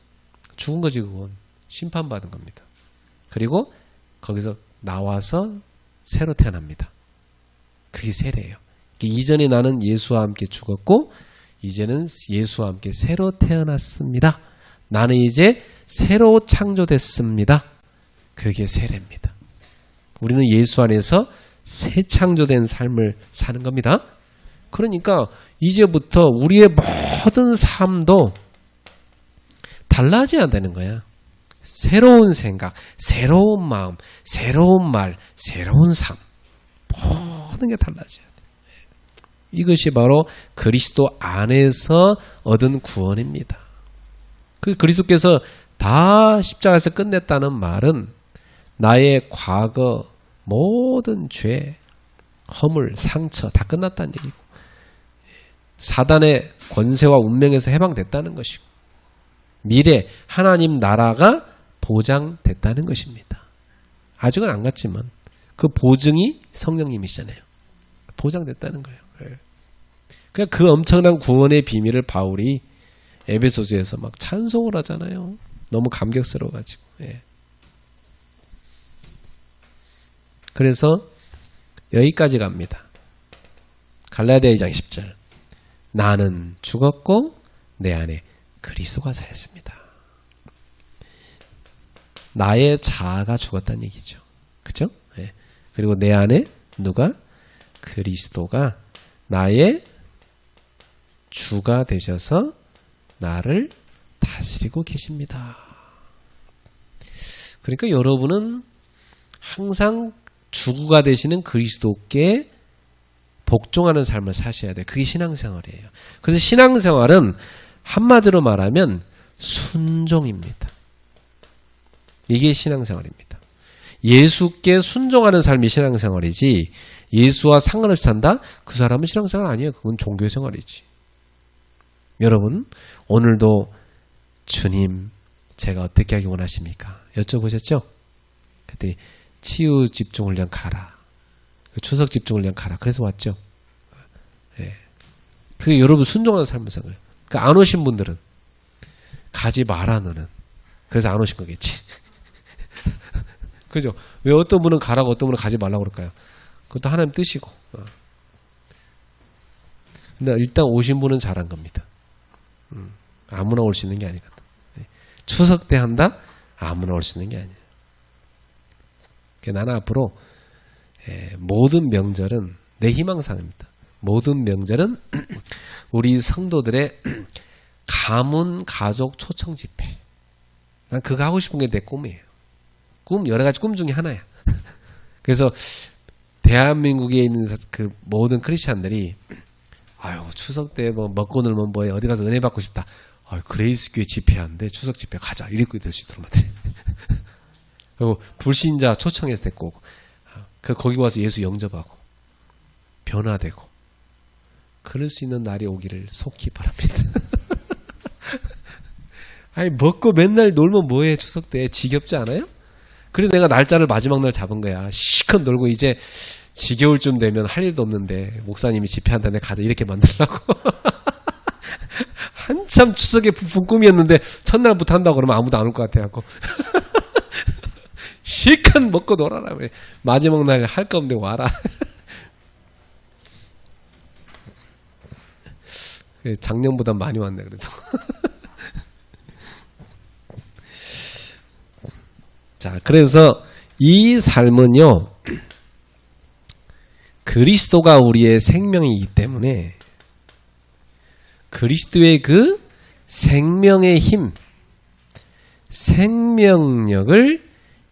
[SPEAKER 1] 죽은 거지. 그건 심판받은 겁니다. 그리고 거기서 나와서 새로 태어납니다. 그게 세례예요. 이전에 나는 예수와 함께 죽었고 이제는 예수와 함께 새로 태어났습니다 나는 이제 새로 창조됐습니다. 그게 세례입니다. 우리는 예수 안에서 새 창조된 삶을 사는 겁니다. 그러니까 이제부터 우리의 모든 삶도 달라져야 되는 거야. 새로운 생각, 새로운 마음, 새로운 말, 새로운 삶. 모든 게 달라져야 돼. 이것이 바로 그리스도 안에서 얻은 구원입니다. 그래서 그리스도께서 다 십자가에서 끝냈다는 말은 나의 과거 모든 죄, 허물, 상처 다 끝났다는 얘기고 사단의 권세와 운명에서 해방됐다는 것이고 미래 하나님 나라가 보장됐다는 것입니다. 아직은 안 갔지만 그 보증이 성령님이시잖아요. 보장됐다는 거예요. 그러니까 그 엄청난 구원의 비밀을 바울이 에베소서에서 막 찬송을 하잖아요. 너무 감격스러워가지고. 그래서 여기까지 갑니다. 갈라디아 2장 10절. 나는 죽었고 내 안에 그리스도가 사였습니다. 나의 자아가 죽었다는 얘기죠. 그죠? 그리고 내 안에 누가? 그리스도가 나의 주가 되셔서 나를 다스리고 계십니다. 그러니까 여러분은 항상 주가 되시는 그리스도께 복종하는 삶을 사셔야 돼요. 그게 신앙생활이에요. 그래서 신앙생활은 한마디로 말하면 순종입니다. 이게 신앙생활입니다. 예수께 순종하는 삶이 신앙생활이지 예수와 상관없이 산다? 그 사람은 신앙생활 아니에요. 그건 종교생활이지. 여러분 오늘도 주님 제가 어떻게 하기 원하십니까? 여쭤보셨죠? 그랬더니 치유 집중훈련 가라. 추석 집중훈련 가라. 그래서 왔죠. 그게 여러분 순종하는 삶을 산 거예요. 그러니까 안 오신 분들은 가지 마라 너는. 그래서 안 오신 거겠지. 그죠? 왜 어떤 분은 가라고 어떤 분은 가지 말라고 그럴까요? 그것도 하나님 뜻이고. 근데 일단 오신 분은 잘한 겁니다. 아무나 올 수 있는 게 아니거든. 추석 때 한다? 아무나 올 수 있는 게 아니에요. 나는 앞으로 모든 명절은 내 희망사항입니다. 모든 명절은 우리 성도들의 가문 가족 초청 집회. 난 그거 하고 싶은 게 내 꿈이에요. 여러 가지 꿈 중에 하나야. 그래서 대한민국에 있는 그 모든 크리스찬들이 아유 추석 때 뭐 먹고 놀면 뭐해 어디 가서 은혜 받고 싶다. 아유 그레이스 교회 집회하는데 추석 집회 가자 이렇게 될 수 있도록 만들어. 그리고 불신자 초청해서 데리고 오고 거기 와서 예수 영접하고 변화되고 그럴 수 있는 날이 오기를 속히 바랍니다. 아니 먹고 맨날 놀면 뭐해 추석 때 지겹지 않아요? 그래서 내가 날짜를 마지막 날 잡은 거야. 시컷 놀고 이제 지겨울 쯤 되면 할 일도 없는데 목사님이 집회한다네 가자 이렇게 만들라고. 한참 추석에 부푼 꿈이었는데 첫날부터 한다고 그러면 아무도 안 올 것 같아갖고. 실컷 먹고 놀아라. 마지막 날 할 거 없는데 와라. 작년보다 많이 왔네 그래도. 자, 그래서 이 삶은요 그리스도가 우리의 생명이기 때문에 그리스도의 그 생명의 힘, 생명력을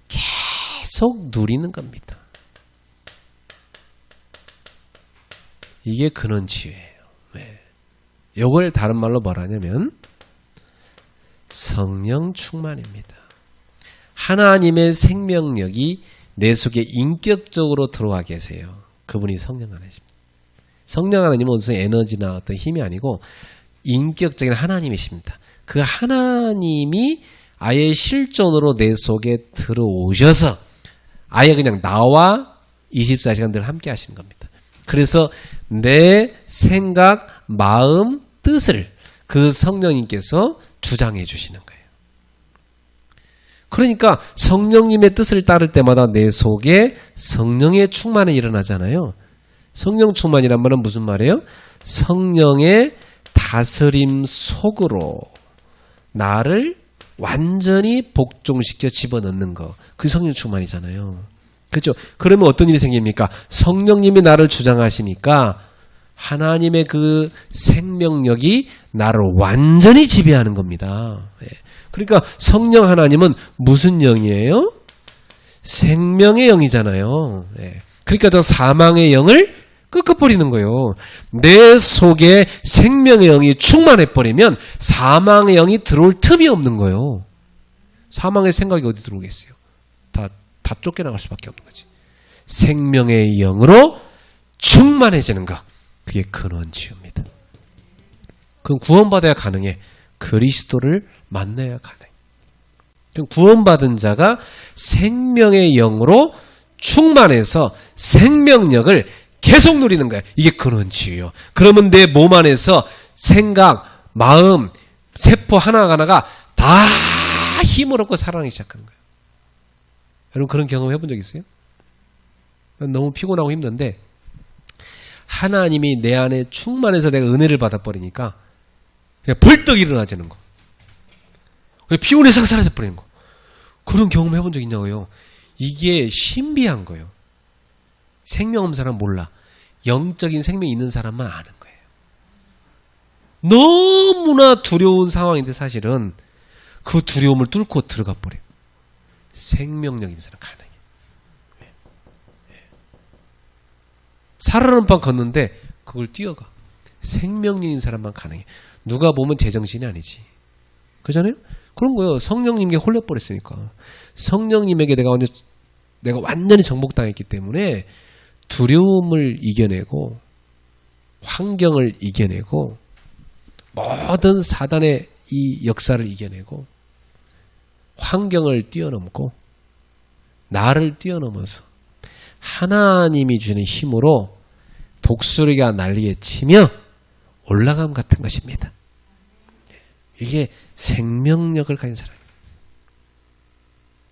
[SPEAKER 1] 계속 누리는 겁니다. 이게 근원치유예요. 이걸 다른 말로 말하냐면 성령 충만입니다. 하나님의 생명력이 내 속에 인격적으로 들어와 계세요. 그분이 성령 하나님입니다. 성령 하나님은 무슨 에너지나 어떤 힘이 아니고 인격적인 하나님이십니다. 그 하나님이 아예 실존으로 내 속에 들어오셔서 아예 그냥 나와 24시간 늘 함께 하시는 겁니다. 그래서 내 생각, 마음, 뜻을 그 성령님께서 주장해 주시는 거예요. 그러니까 성령님의 뜻을 따를 때마다 내 속에 성령의 충만이 일어나잖아요. 성령 충만이란 말은 무슨 말이에요? 성령의 다스림 속으로 나를 완전히 복종시켜 집어넣는 거. 그 성령 충만이잖아요. 그렇죠? 그러면 어떤 일이 생깁니까? 성령님이 나를 주장하시니까 하나님의 그 생명력이 나를 완전히 지배하는 겁니다. 그러니까 성령 하나님은 무슨 영이에요? 생명의 영이잖아요. 그러니까 저 사망의 영을 끄끄버리는 거예요. 내 속에 생명의 영이 충만해버리면 사망의 영이 들어올 틈이 없는 거예요. 사망의 생각이 어디 들어오겠어요? 다 쫓겨나갈 수밖에 없는 거지. 생명의 영으로 충만해지는 것. 그게 근원 치유입니다. 그럼 구원받아야 가능해. 그리스도를 만나야 가능해. 그럼 구원받은 자가 생명의 영으로 충만해서 생명력을 계속 누리는 거야. 이게 근원 치유예요. 그러면 내 몸 안에서 생각, 마음, 세포 하나하나가 다 힘을 얻고 살아나기 시작하는 거예요. 여러분 그런 경험 해본 적 있어요? 너무 피곤하고 힘든데 하나님이 내 안에 충만해서 내가 은혜를 받아버리니까 그냥 벌떡 일어나지는 거. 피곤이 싹 사라져버리는 거. 그런 경험 해본 적 있냐고요? 이게 신비한 거예요. 생명 없는 사람은 몰라. 영적인 생명이 있는 사람만 아는 거예요. 너무나 두려운 상황인데 사실은 그 두려움을 뚫고 들어가 버려요. 생명력 있는 사람 가능해. 살아나는 방 걷는데 그걸 뛰어가. 생명력 있는 사람만 가능해. 누가 보면 제정신이 아니지. 그렇잖아요? 그런 거예요. 성령님께 홀려버렸으니까. 성령님에게 내가 완전히 정복당했기 때문에 두려움을 이겨내고 환경을 이겨내고 모든 사단의 이 역사를 이겨내고 환경을 뛰어넘고 나를 뛰어넘어서 하나님이 주는 힘으로 독수리가 난리에 치며 올라감 같은 것입니다. 이게 생명력을 가진 사람입니다.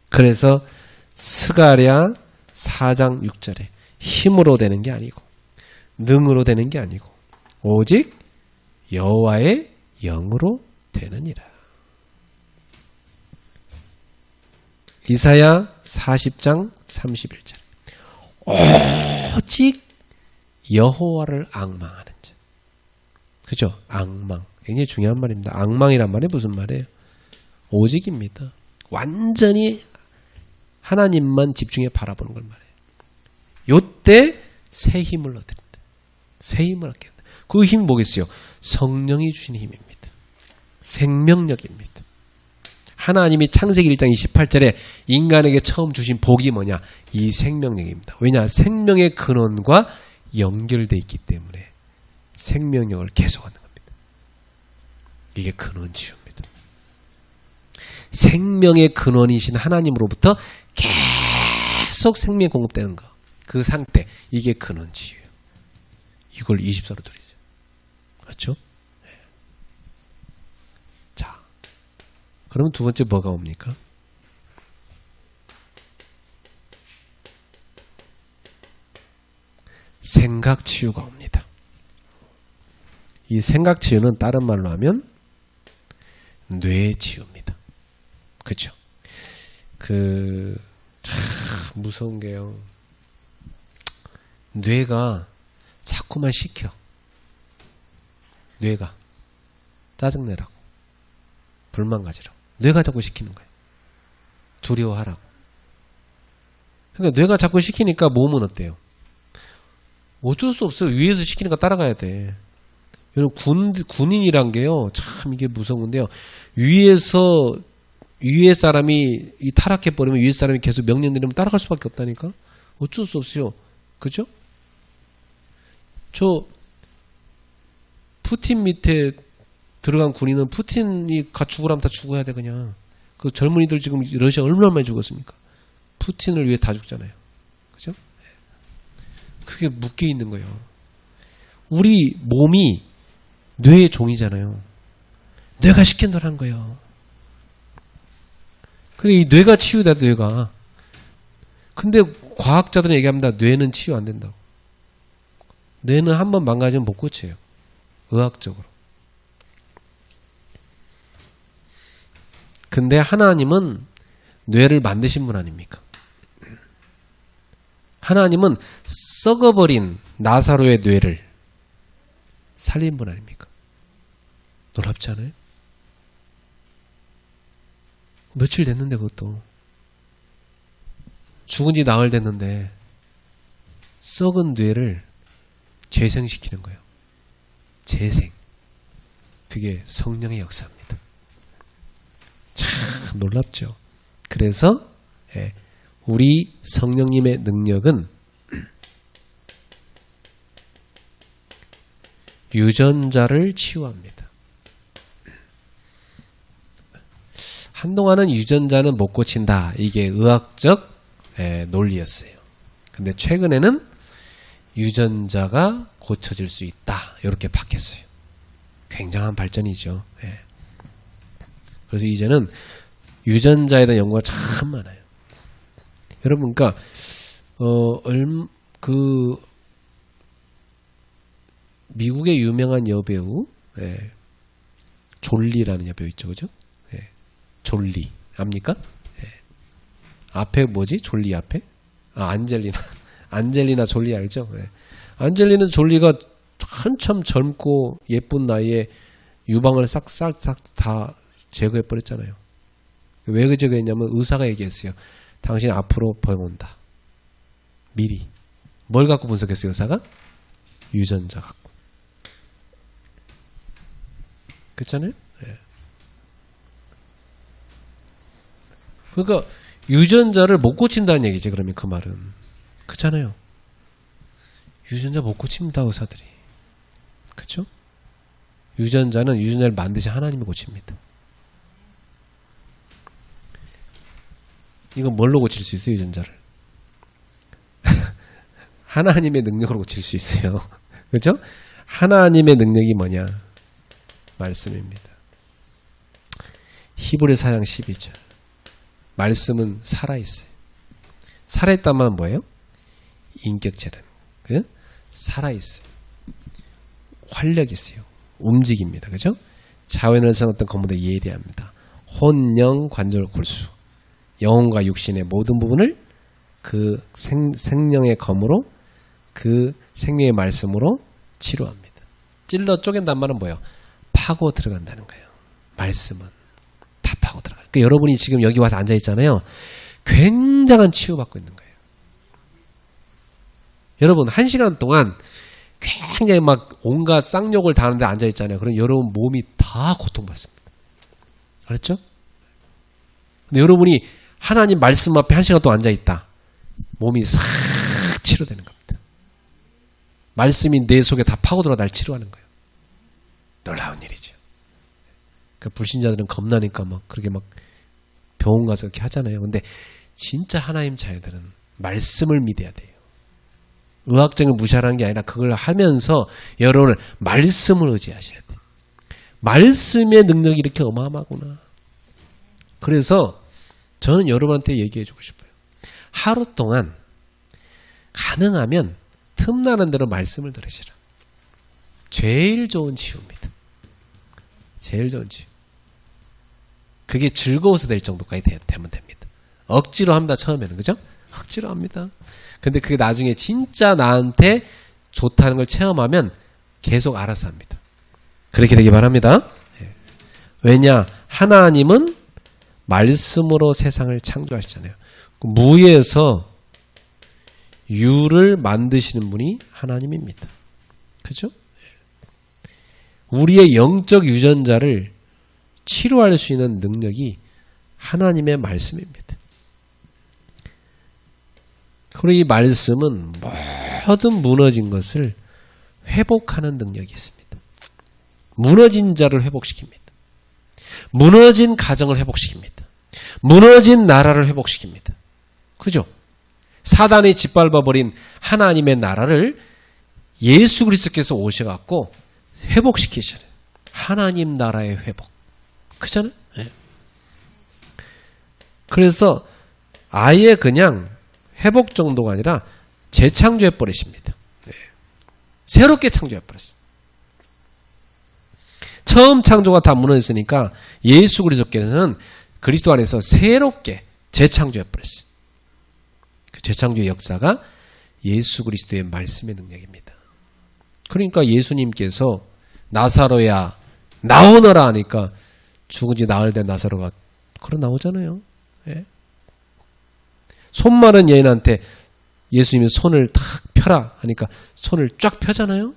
[SPEAKER 1] 그래서 스가랴 4장 6절에 힘으로 되는 게 아니고 능으로 되는 게 아니고 오직 여호와의 영으로 되느니라. 이사야 40장 31절 오직 여호와를 앙망하는 자. 그죠? 앙망. 굉장히 중요한 말입니다. 앙망이란 말이 무슨 말이에요? 오직입니다. 완전히 하나님만 집중해 바라보는 걸 말해요. 요때 새 힘을 얻습니다. 새 힘을 얻게 된다. 그 힘이 뭐겠어요? 성령이 주신 힘입니다. 생명력입니다. 하나님이 창세기 1장 28절에 인간에게 처음 주신 복이 뭐냐? 이 생명력입니다. 왜냐? 생명의 근원과 연결되어 있기 때문에 생명력을 계속하는 겁니다. 이게 근원 치유입니다. 생명의 근원이신 하나님으로부터 계속 생명이 공급되는 거. 그 상태. 이게 근원 치유예요. 이걸 24로 드리죠. 그렇죠? 네. 자, 그러면 두 번째 뭐가 옵니까? 생각 치유가 옵니다. 이 생각 치유는 다른 말로 하면 뇌 치유입니다. 그렇죠? 참 무서운 게요. 뇌가 자꾸만 시켜. 뇌가 짜증내라고, 불만 가지라고. 뇌가 자꾸 시키는 거예요. 두려워하라고. 그러니까 뇌가 자꾸 시키니까 몸은 어때요? 어쩔 수 없어요. 위에서 시키니까 따라가야 돼. 여러분 군인이란 게요, 참 이게 무서운데요. 위에 사람이 타락해버리면 위에 사람이 계속 명령 내리면 따라갈 수밖에 없다니까? 어쩔 수 없어요. 그죠? 저 푸틴 밑에 들어간 군인은 푸틴이 죽으라면 다 죽어야 돼 그냥. 그 젊은이들 지금 러시아 얼마나 많이 죽었습니까? 푸틴을 위해 다 죽잖아요. 그죠? 그게 묶여 있는 거예요. 우리 몸이 뇌의 종이잖아요. 뇌가 시킨 대로 하는 거예요. 그러니까 이 뇌가 치유다, 뇌가. 근데 과학자들은 얘기합니다. 뇌는 치유 안 된다고. 뇌는 한번 망가지면 못 고쳐요. 의학적으로. 근데 하나님은 뇌를 만드신 분 아닙니까? 하나님은 썩어버린 나사로의 뇌를 살린 분 아닙니까? 놀랍지 않아요? 며칠 됐는데 그것도 죽은 지 나흘 됐는데 썩은 뇌를 재생시키는 거예요. 재생. 그게 성령의 역사입니다. 참 놀랍죠. 그래서 우리 성령님의 능력은 유전자를 치유합니다. 한동안은 유전자는 못 고친다. 이게 의학적 논리였어요. 근데 최근에는 유전자가 고쳐질 수 있다. 이렇게 바뀌었어요. 굉장한 발전이죠. 그래서 이제는 유전자에 대한 연구가 참 많아요. 여러분, 그러니까 미국의 유명한 여배우 졸리라는 여배우 있죠, 그죠? 졸리 압니까? 앞에 뭐지? 졸리 앞에? 안젤리나 졸리 알죠? 안젤리나 졸리가 한참 젊고 예쁜 나이에 유방을 싹싹 다 제거해 버렸잖아요. 왜 제거했냐면 의사가 얘기했어요. 당신 앞으로 병 온다. 미리. 뭘 갖고 분석했어요, 의사가? 유전자 갖고. 그렇잖아요? 그러니까 유전자를 못 고친다는 얘기지. 그러면 그 말은 그렇잖아요. 유전자 못 고칩니다, 의사들이. 그렇죠? 유전자를 만드신 하나님이 고칩니다. 이건 뭘로 고칠 수 있어요, 유전자를? 하나님의 능력으로 고칠 수 있어요. 그렇죠? 하나님의 능력이 뭐냐? 말씀입니다. 히브리 4장 12절. 말씀은 살아있어요. 살아있단 말은 뭐예요? 인격체는. 그죠? 살아있어요. 활력이 있어요. 움직입니다. 그죠? 자원을 성었던 것보다 예리합니다. 혼, 영, 관절, 골수. 영혼과 육신의 모든 부분을 그 생명의 검으로 그 생명의 말씀으로 치료합니다. 찔러 쪼갠단 말은 뭐예요? 파고 들어간다는 거예요. 말씀은 다 파고 들어가요. 그러니까 여러분이 지금 여기 와서 앉아 있잖아요. 굉장한 치유받고 있는 거예요. 여러분 1시간 동안 굉장히 막 온갖 쌍욕을 다 하는데 앉아 있잖아요. 그럼 여러분 몸이 다 고통받습니다. 알았죠? 근데 여러분이 하나님 말씀 앞에 1시간 동안 앉아 있다. 몸이 싹 치료되는 겁니다. 말씀이 내 속에 다 파고들어 날 치료하는 거예요. 놀라운 일이죠. 그러니까 불신자들은 겁나니까 막 그렇게 막 병원 가서 그렇게 하잖아요. 근데 진짜 하나님 자녀들은 말씀을 믿어야 돼요. 의학적인 무시하라는 게 아니라 그걸 하면서 여러분은 말씀을 의지하셔야 돼요. 말씀의 능력이 이렇게 어마어마하구나. 그래서 저는 여러분한테 얘기해 주고 싶어요. 하루 동안 가능하면 틈나는 대로 말씀을 들으시라. 제일 좋은 치유입니다. 제일 좋은 치유. 그게 즐거워서 될 정도까지 되면 됩니다. 억지로 합니다. 처음에는. 그죠? 억지로 합니다. 근데 그게 나중에 진짜 나한테 좋다는 걸 체험하면 계속 알아서 합니다. 그렇게 되기 바랍니다. 왜냐? 하나님은 말씀으로 세상을 창조하시잖아요. 무에서 유를 만드시는 분이 하나님입니다. 그죠? 우리의 영적 유전자를 치료할 수 있는 능력이 하나님의 말씀입니다. 그리고 이 말씀은 모든 무너진 것을 회복하는 능력이 있습니다. 무너진 자를 회복시킵니다. 무너진 가정을 회복시킵니다. 무너진 나라를 회복시킵니다. 그죠? 사단이 짓밟아버린 하나님의 나라를 예수 그리스도께서 오셔갖고 회복시키시잖아요. 하나님 나라의 회복. 그잖아요? 네. 그래서 아예 그냥 회복 정도가 아니라 재창조해버리십니다. 네. 새롭게 창조해버렸어요. 처음 창조가 다 무너졌으니까 예수 그리스도께서는 그리스도 안에서 새롭게 재창조해 버렸어요. 그 재창조의 역사가 예수 그리스도의 말씀의 능력입니다. 그러니까 예수님께서 나사로야 나오너라 하니까 죽은 지 나흘 된 나사로가 걸어 나오잖아요. 예? 손 마른 여인한테 예수님이 손을 탁 펴라 하니까 손을 쫙 펴잖아요.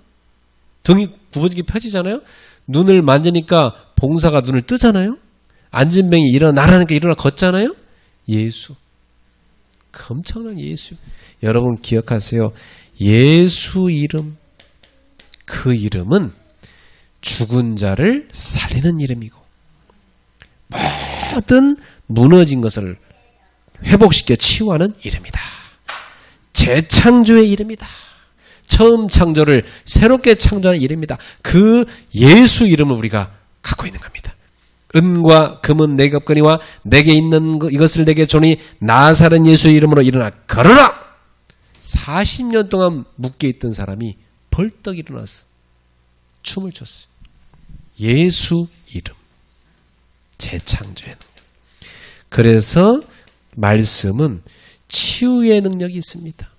[SPEAKER 1] 등이 굽어지게 펴지잖아요. 눈을 만지니까 봉사가 눈을 뜨잖아요. 앉은 병이 일어나라니까 일어나 걷잖아요. 예수. 그 엄청난 예수. 여러분 기억하세요. 예수 이름. 그 이름은 죽은 자를 살리는 이름이고 모든 무너진 것을 회복시켜 치유하는 이름이다. 재창조의 이름이다. 처음 창조를 새롭게 창조하는 이름이다. 그 예수 이름을 우리가 갖고 있는 겁니다. 은과 금은 내게 없거니와 내게 있는 이것을 내게 주니 나사렛 예수 이름으로 일어나 걸어라. 40년 동안 묶여있던 사람이 벌떡 일어나서 춤을 췄어요. 예수 이름. 재창조의 능력. 그래서 말씀은 치유의 능력이 있습니다.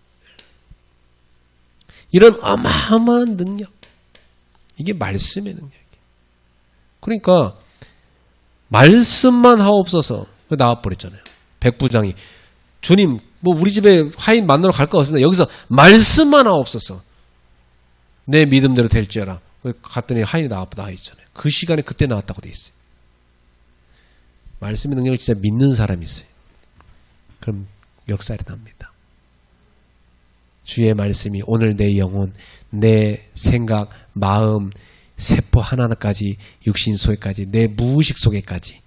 [SPEAKER 1] 이런 어마어마한 능력. 이게 말씀의 능력이에요. 그러니까 말씀만 하옵소서. 나와버렸잖아요. 백부장이 주님 뭐 우리 집에 화인 만나러 갈 거 없습니다. 여기서 말씀만 하옵소서. 내 믿음대로 될지어라. 갔더니 화인이 나와 있잖아요. 그 시간에 그때 나왔다고 돼 있어요. 말씀의 능력을 진짜 믿는 사람이 있어요. 그럼 역사 일어납니다. 주의 말씀이 오늘 내 영혼, 내 생각, 마음, 세포 하나하나까지 육신 속에까지 내 무의식 속에까지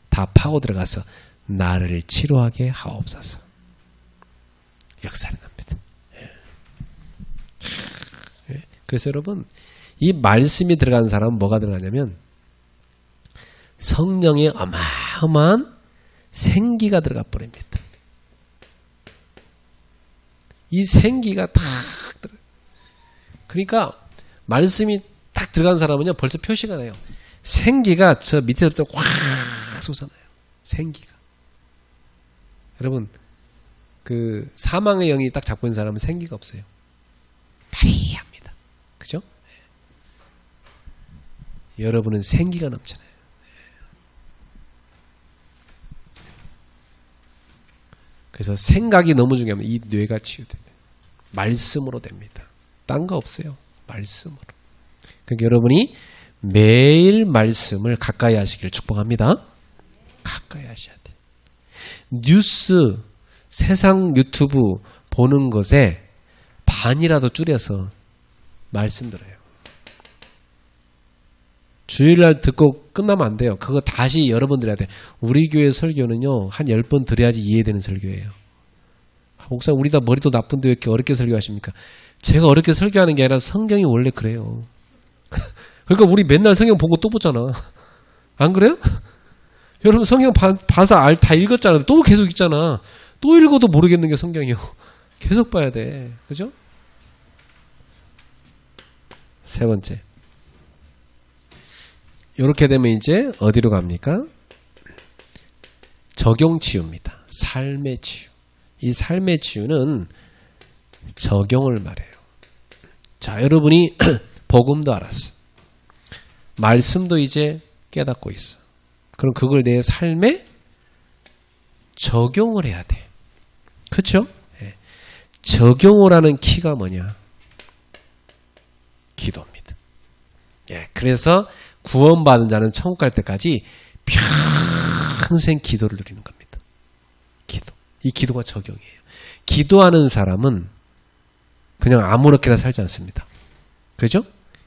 [SPEAKER 1] 다 파고 들어가서 나를 치료하게 하옵소서. 역사 일어납니다. 그래서 여러분 이 말씀이 들어간 사람은 뭐가 들어가냐면 성령의 어마어마한 생기가 들어가 버립니다. 이 생기가 딱 들어가. 그러니까 말씀이 딱 들어간 사람은요 벌써 표시가 나요. 생기가 저 밑에부터 확 솟아나요. 생기가. 여러분 그 사망의 영이 딱 잡고 있는 사람은 생기가 없어요. 파리합니다. 그죠? 여러분은 생기가 넘잖아요. 그래서 생각이 너무 중요합니다. 이 뇌가 치유됩니다. 말씀으로 됩니다. 딴 거 없어요. 말씀으로. 그러니까 여러분이 매일 말씀을 가까이 하시기를 축복합니다. 가까이 하셔야 돼요. 뉴스, 세상 유튜브 보는 것에 반이라도 줄여서 말씀 들어요. 주일날 듣고 끝나면 안 돼요. 그거 다시 여러 번 들어야 돼요. 우리 교회 설교는요, 한 10번 들어야지 이해되는 설교예요. 목사, 우리 다 머리도 나쁜데 왜 이렇게 어렵게 설교하십니까? 제가 어렵게 설교하는 게 아니라 성경이 원래 그래요. 그러니까 우리 맨날 성경 보고 또 보잖아. 안 그래요? 여러분 성경 봐서 다 읽었잖아. 또 계속 읽잖아. 또 읽어도 모르겠는 게 성경이요. 계속 봐야 돼. 그죠? 세 번째. 이렇게 되면 이제 어디로 갑니까? 적용치유입니다. 삶의 치유. 이 삶의 치유는 적용을 말해요. 자, 여러분이 복음도 알았어. 말씀도 이제 깨닫고 있어. 그럼 그걸 내 삶에 적용을 해야 돼. 그렇죠? 네. 적용을 하는 키가 뭐냐? 기도입니다. 예, 그래서 구원받은 자는 천국 갈 때까지 평생 기도를 누리는 겁니다. 기도. 이 기도가 적용이에요. 기도하는 사람은 그냥 아무렇게나 살지 않습니다. 그죠?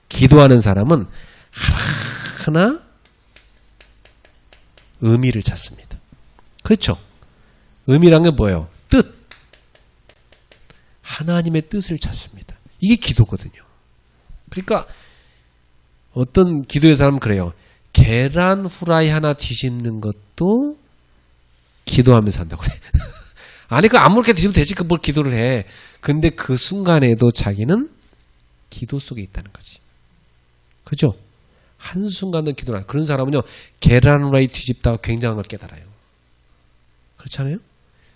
[SPEAKER 1] 기도하는 사람은 하나 의미를 찾습니다. 그렇죠? 의미란 게 뭐예요? 뜻. 하나님의 뜻을 찾습니다. 이게 기도거든요. 그러니까 어떤 기도의 사람은 그래요. 계란 후라이 하나 뒤집는 것도 기도하면서 한다고 그래. 아니, 그 아무렇게 뒤집으면 되지. 그 뭘 기도를 해. 근데 그 순간에도 자기는 기도 속에 있다는 거지. 그죠? 한순간도 기도를 안 해. 그런 사람은요, 계란 후라이 뒤집다가 굉장한 걸 깨달아요. 그렇지 않아요?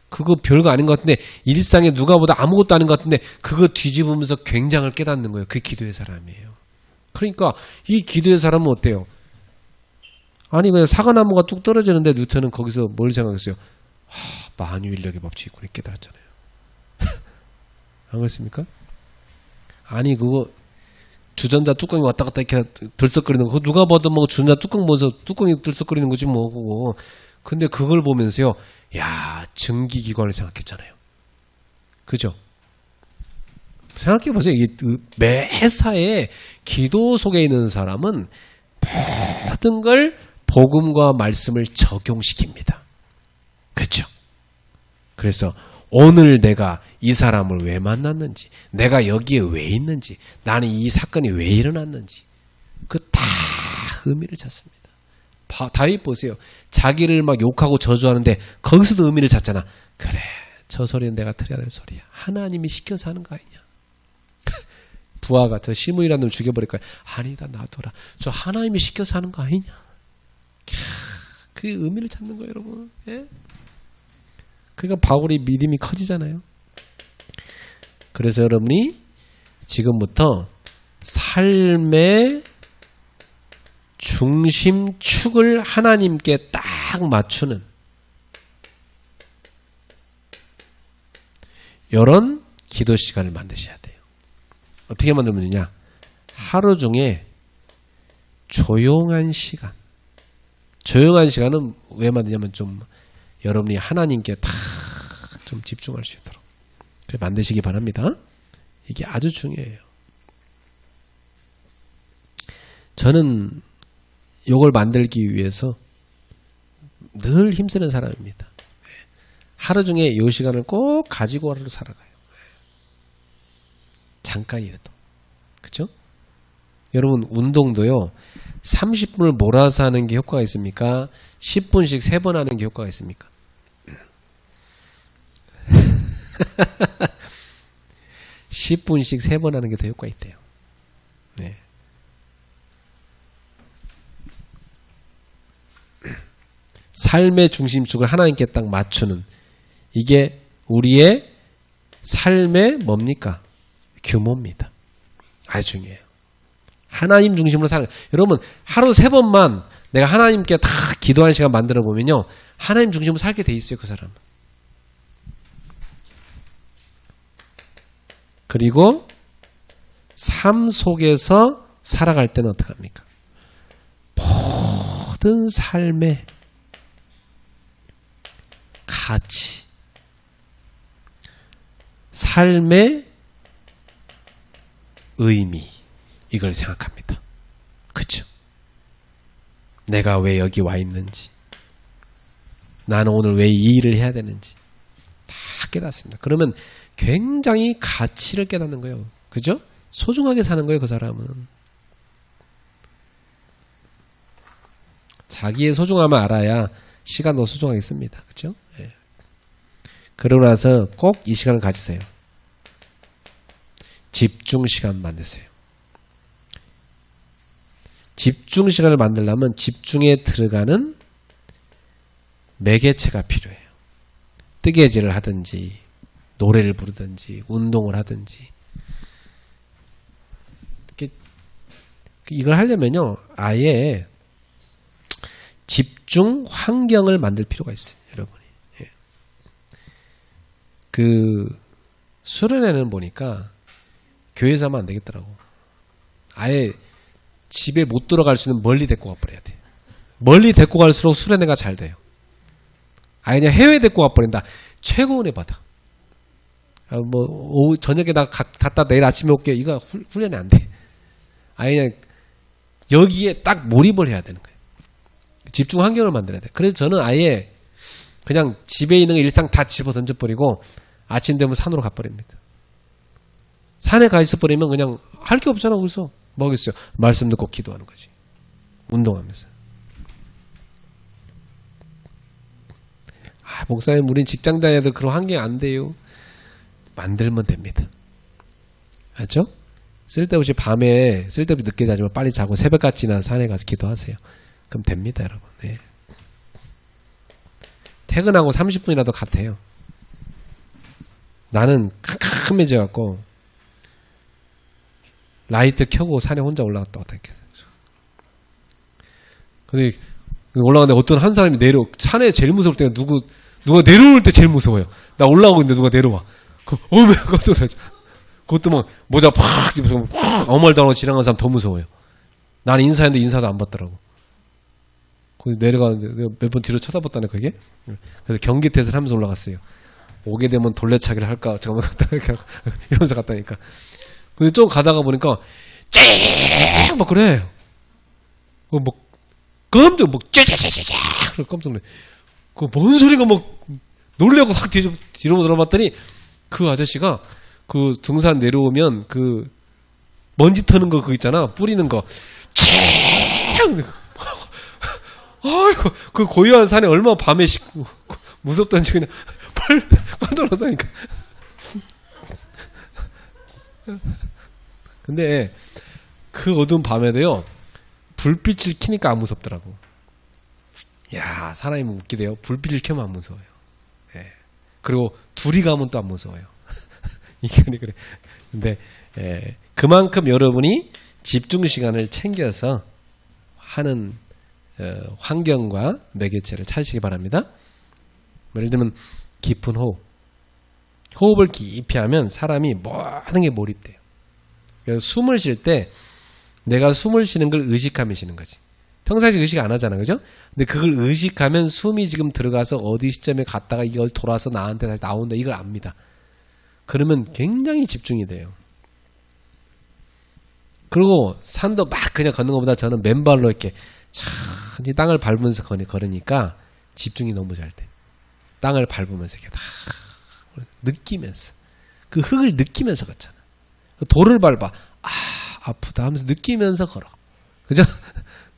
[SPEAKER 1] 그거 별거 아닌 것 같은데 일상에 누가보다 아무것도 아닌 것 같은데 그거 뒤집으면서 굉장을 깨닫는 거예요. 그게 기도의 사람이에요. 그러니까 이 기도의 사람은 어때요? 아니 그냥 사과나무가 뚝 떨어지는데 뉴턴은 거기서 뭘 생각했어요? 만유인력의 법칙이 있구나 깨달았잖아요. 안 그렇습니까? 아니 그거 주전자 뚜껑이 왔다 갔다 이렇게 들썩거리는 거 누가 봐도 뭐 주전자 뚜껑 보면서 뚜껑이 들썩거리는 거지 뭐 그거. 근데 그걸 보면서요. 야 증기기관을 생각했잖아요. 그죠? 생각해보세요. 이게 매사에 기도 속에 있는 사람은 모든 걸 복음과 말씀을 적용시킵니다. 그렇죠? 그래서 오늘 내가 이 사람을 왜 만났는지, 내가 여기에 왜 있는지, 나는 이 사건이 왜 일어났는지 그 다 의미를 찾습니다. 다윗 보세요. 자기를 막 욕하고 저주하는데 거기서도 의미를 찾잖아. 그래, 저 소리는 내가 들어야 될 소리야. 하나님이 시켜서 하는 거 아니냐. 부하가 저 시므이라는 놈 죽여버릴 거야. 아니다 놔둬라. 저 하나님이 시켜서 하는 거 아니냐. 그 의미를 찾는 거예요 여러분. 예? 그러니까 바울이 믿음이 커지잖아요. 그래서 여러분이 지금부터 삶의 중심축을 하나님께 딱 맞추는 이런 기도 시간을 만드셔야 돼요. 어떻게 만들면 되냐? 하루 중에 조용한 시간. 조용한 시간은 왜 만드냐면 좀 여러분이 하나님께 다 좀 집중할 수 있도록 그래 만드시기 바랍니다. 이게 아주 중요해요. 저는 이걸 만들기 위해서 늘 힘쓰는 사람입니다. 하루 중에 이 시간을 꼭 가지고 하루 살아가요. 잠깐이라도. 그렇죠? 여러분 운동도요. 30분을 몰아서 하는 게 효과가 있습니까? 10분씩 3번 하는 게 효과가 있습니까? 10분씩 3번 하는 게 더 효과가 있대요. 네. 삶의 중심축을 하나님께 딱 맞추는 이게 우리의 삶의 뭡니까? 규모입니다. 아주 중요해요. 하나님 중심으로 사는 여러분 하루 3번만 내가 하나님께 다 기도하는 시간 만들어 보면요. 하나님 중심으로 살게 돼 있어요. 그 사람은. 그리고 삶 속에서 살아갈 때는 어떻게 합니까? 모든 삶의 가치, 삶의 의미 이걸 생각합니다. 그렇죠? 내가 왜 여기 와 있는지, 나는 오늘 왜 이 일을 해야 되는지 다 깨닫습니다. 그러면 굉장히 가치를 깨닫는 거예요. 그죠? 소중하게 사는 거예요. 그 사람은. 자기의 소중함을 알아야 시간도 소중하게 씁니다. 그죠? 예. 그러고 나서 꼭 이 시간을 가지세요. 집중 시간 만드세요. 집중 시간을 만들려면 집중에 들어가는 매개체가 필요해요. 뜨개질을 하든지 노래를 부르든지 운동을 하든지 이걸 하려면요 아예 집중 환경을 만들 필요가 있어요. 여러분이. 예. 그 수련회는 보니까 교회에서 하면 안 되겠더라고. 아예 집에 못 들어갈 수 있는 멀리 데리고 가버려야 돼. 멀리 데리고 갈수록 수련회가 잘 돼요. 아예 그냥 해외 데리고 가버린다. 최고 은혜 받아. 오후 저녁에 나 갔다 내일 아침에 올게. 이거 훈련이 안 돼. 아예 그냥 여기에 딱 몰입을 해야 되는 거예요. 집중 환경을 만들어야 돼. 그래서 저는 아예 그냥 집에 있는 거 일상 다 집어 던져버리고 아침 되면 산으로 가버립니다. 산에 가 있어버리면 그냥 할 게 없잖아. 거기서 뭐 하겠어요. 말씀 듣고 기도하는 거지. 운동하면서. 목사님 우린 직장 다녀도 그런 환경이 안 돼요. 만들면 됩니다. 알죠? 쓸데없이 밤에 쓸데없이 늦게 자지만 빨리 자고 새벽같이나 산에 가서 기도하세요. 그럼 됩니다 여러분. 네. 퇴근하고 30분이라도 같아요. 나는 캄캄해져갖고 라이트 켜고 산에 혼자 올라갔다 왔다 했겠어요. 근데 올라가는데 어떤 한 사람이 산에 제일 무서울 때가 누가 내려올 때 제일 무서워요. 나 올라가고 있는데 누가 내려와. 어메, 깜짝 놀랐죠. 그것도 막 모자 팍 집어서 아무 말도 안 하고 지나가는 사람 더 무서워요. 나는 인사했는데 인사도 안 받더라고. 거기 내려가는데 내가 몇 번 뒤로 쳐다봤다네, 그게. 그래서 경기태세를 하면서 올라갔어요. 오게 되면 돌려차기를 할까, 잠깐만 갔다, 이러면서 갔다니까. 근데 좀 가다가 보니까, 쨍! 막 그래. 깜짝, 깜짝 놀래. 뭔 소리가 놀래고 확 뒤로 들어봤더니, 그 아저씨가 그 등산 내려오면 먼지 터는 거 그거 있잖아. 뿌리는 거. 쨍! 아이고, 그 고요한 산에 얼마나 밤에 무섭던지 그냥 깜짝 놀랐다니까. 근데 그 어두운 밤에도요, 불빛을 켜니까 안 무섭더라고. 야, 사람이 웃기대요. 불빛을 켜면 안 무서워요. 예. 그리고 둘이 가면 또 안 무서워요. 인간이 그래. 근데 그만큼 여러분이 집중 시간을 챙겨서 하는 환경과 매개체를 찾으시기 바랍니다. 예를 들면 깊은 호흡을 깊이 하면 사람이 모든 게 몰입돼요. 그래서 숨을 쉴 때 내가 숨을 쉬는 걸 의식하면 쉬는 거지. 평상시 의식 안 하잖아, 그죠? 근데 그걸 의식하면 숨이 지금 들어가서 어디 시점에 갔다가 이걸 돌아서 나한테 다시 나온다, 이걸 압니다. 그러면 굉장히 집중이 돼요. 그리고 산도 막 그냥 걷는 것보다 저는 맨발로 이렇게 천천히 땅을 밟으면서 걸으니까 집중이 너무 잘 돼. 땅을 밟으면서 이렇게 다 느끼면서 그 흙을 느끼면서 걷잖아. 돌을 밟아, 아프다 하면서 느끼면서 걸어. 그죠?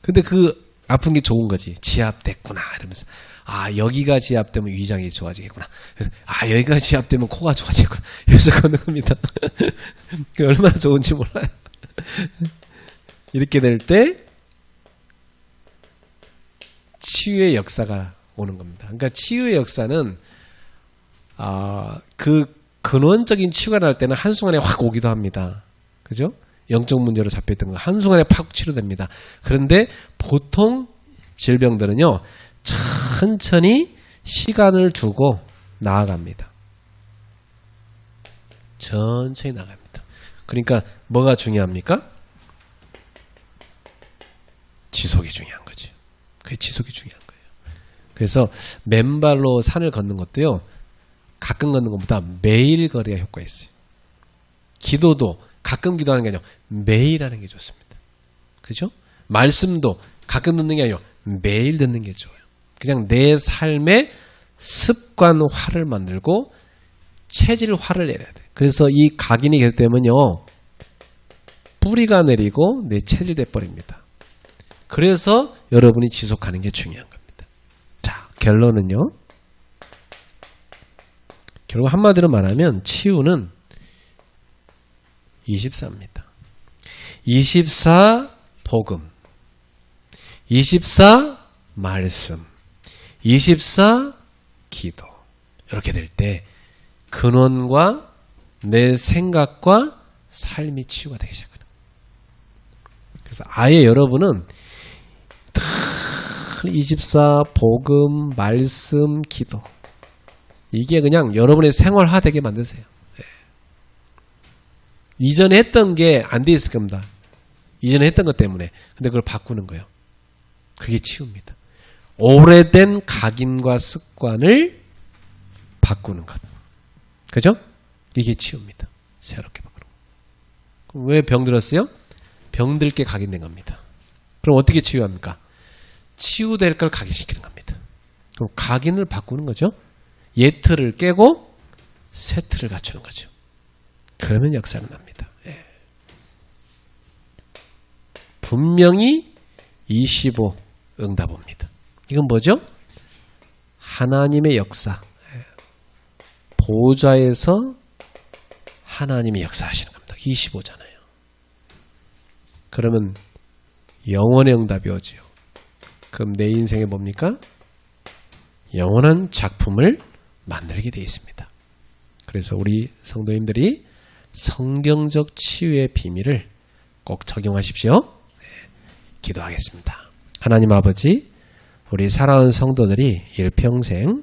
[SPEAKER 1] 근데 그 아픈 게 좋은 거지. 지압됐구나 이러면서 여기가 지압되면 위장이 좋아지겠구나. 여기가 지압되면 코가 좋아지겠구나. 이러면서 걷는 겁니다. 얼마나 좋은지 몰라요. 이렇게 될 때 치유의 역사가 오는 겁니다. 그러니까 치유의 역사는 그 근원적인 치유가 날 때는 한순간에 확 오기도 합니다. 그죠? 영적 문제로 잡혀있던 거 한순간에 팍 치료됩니다. 그런데 보통 질병들은요, 천천히 시간을 두고 나아갑니다. 천천히 나갑니다. 그러니까 뭐가 중요합니까? 지속이 중요한 거죠. 그게 지속이 중요한 거예요. 그래서 맨발로 산을 걷는 것도요, 가끔 걷는 것보다 매일 걸어야 효과가 있어요. 기도도 가끔 기도하는 게 아니라 매일 하는 게 좋습니다. 그죠? 말씀도 가끔 듣는 게 아니라 매일 듣는 게 좋아요. 그냥 내 삶의 습관화를 만들고 체질화를 내려야 돼. 그래서 이 각인이 계속되면요, 뿌리가 내리고 내 체질 돼버립니다. 그래서 여러분이 지속하는 게 중요한 겁니다. 자, 결론은요. 결국 한마디로 말하면 치유는 24입니다. 24 복음, 24 말씀, 24 기도. 이렇게 될 때 근원과 내 생각과 삶이 치유가 되기 시작합니다. 그래서 아예 여러분은 24 복음, 말씀, 기도, 이게 그냥 여러분의 생활화되게 만드세요. 네. 이전에 했던 게 안 돼 있을 겁니다. 이전에 했던 것 때문에. 근데 그걸 바꾸는 거예요. 그게 치유입니다. 오래된 각인과 습관을 바꾸는 것. 그죠? 이게 치유입니다. 새롭게 바꾸는 거. 왜 병들었어요? 병들게 각인된 겁니다. 그럼 어떻게 치유합니까? 치유될 걸 각인시키는 겁니다. 그럼 각인을 바꾸는 거죠. 옛 틀을 깨고 새 틀을 갖추는 거죠. 그러면 역사는 납니다. 예. 분명히 25 응답입니다. 이건 뭐죠? 하나님의 역사. 보좌에서 하나님이 역사하시는 겁니다. 25잖아요. 그러면 영원의 응답이 오죠. 그럼 내 인생에 뭡니까? 영원한 작품을 만들게 되어 있습니다. 그래서 우리 성도님들이 성경적 치유의 비밀을 꼭 적용하십시오. 기도하겠습니다. 하나님 아버지, 우리 사랑하는 성도들이 일평생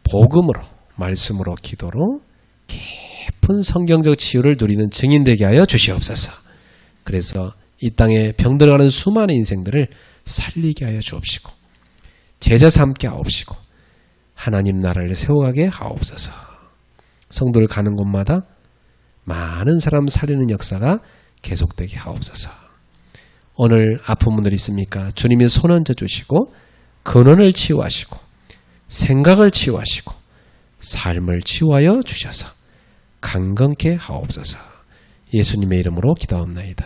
[SPEAKER 1] 복음으로, 말씀으로, 기도로 깊은 성경적 치유를 누리는 증인 되게 하여 주시옵소서. 그래서 이 땅에 병들어가는 수많은 인생들을 살리게 하여 주옵시고 제자 삼게 하옵시고 하나님 나라를 세워가게 하옵소서. 성도를 가는 곳마다 많은 사람 살리는 역사가 계속되게 하옵소서. 오늘 아픈 분들 있습니까? 주님이 손 얹어 주시고 근원을 치유하시고 생각을 치유하시고 삶을 치유하여 주셔서 강건케 하옵소서. 예수님의 이름으로 기도합나이다.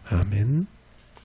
[SPEAKER 1] 아멘.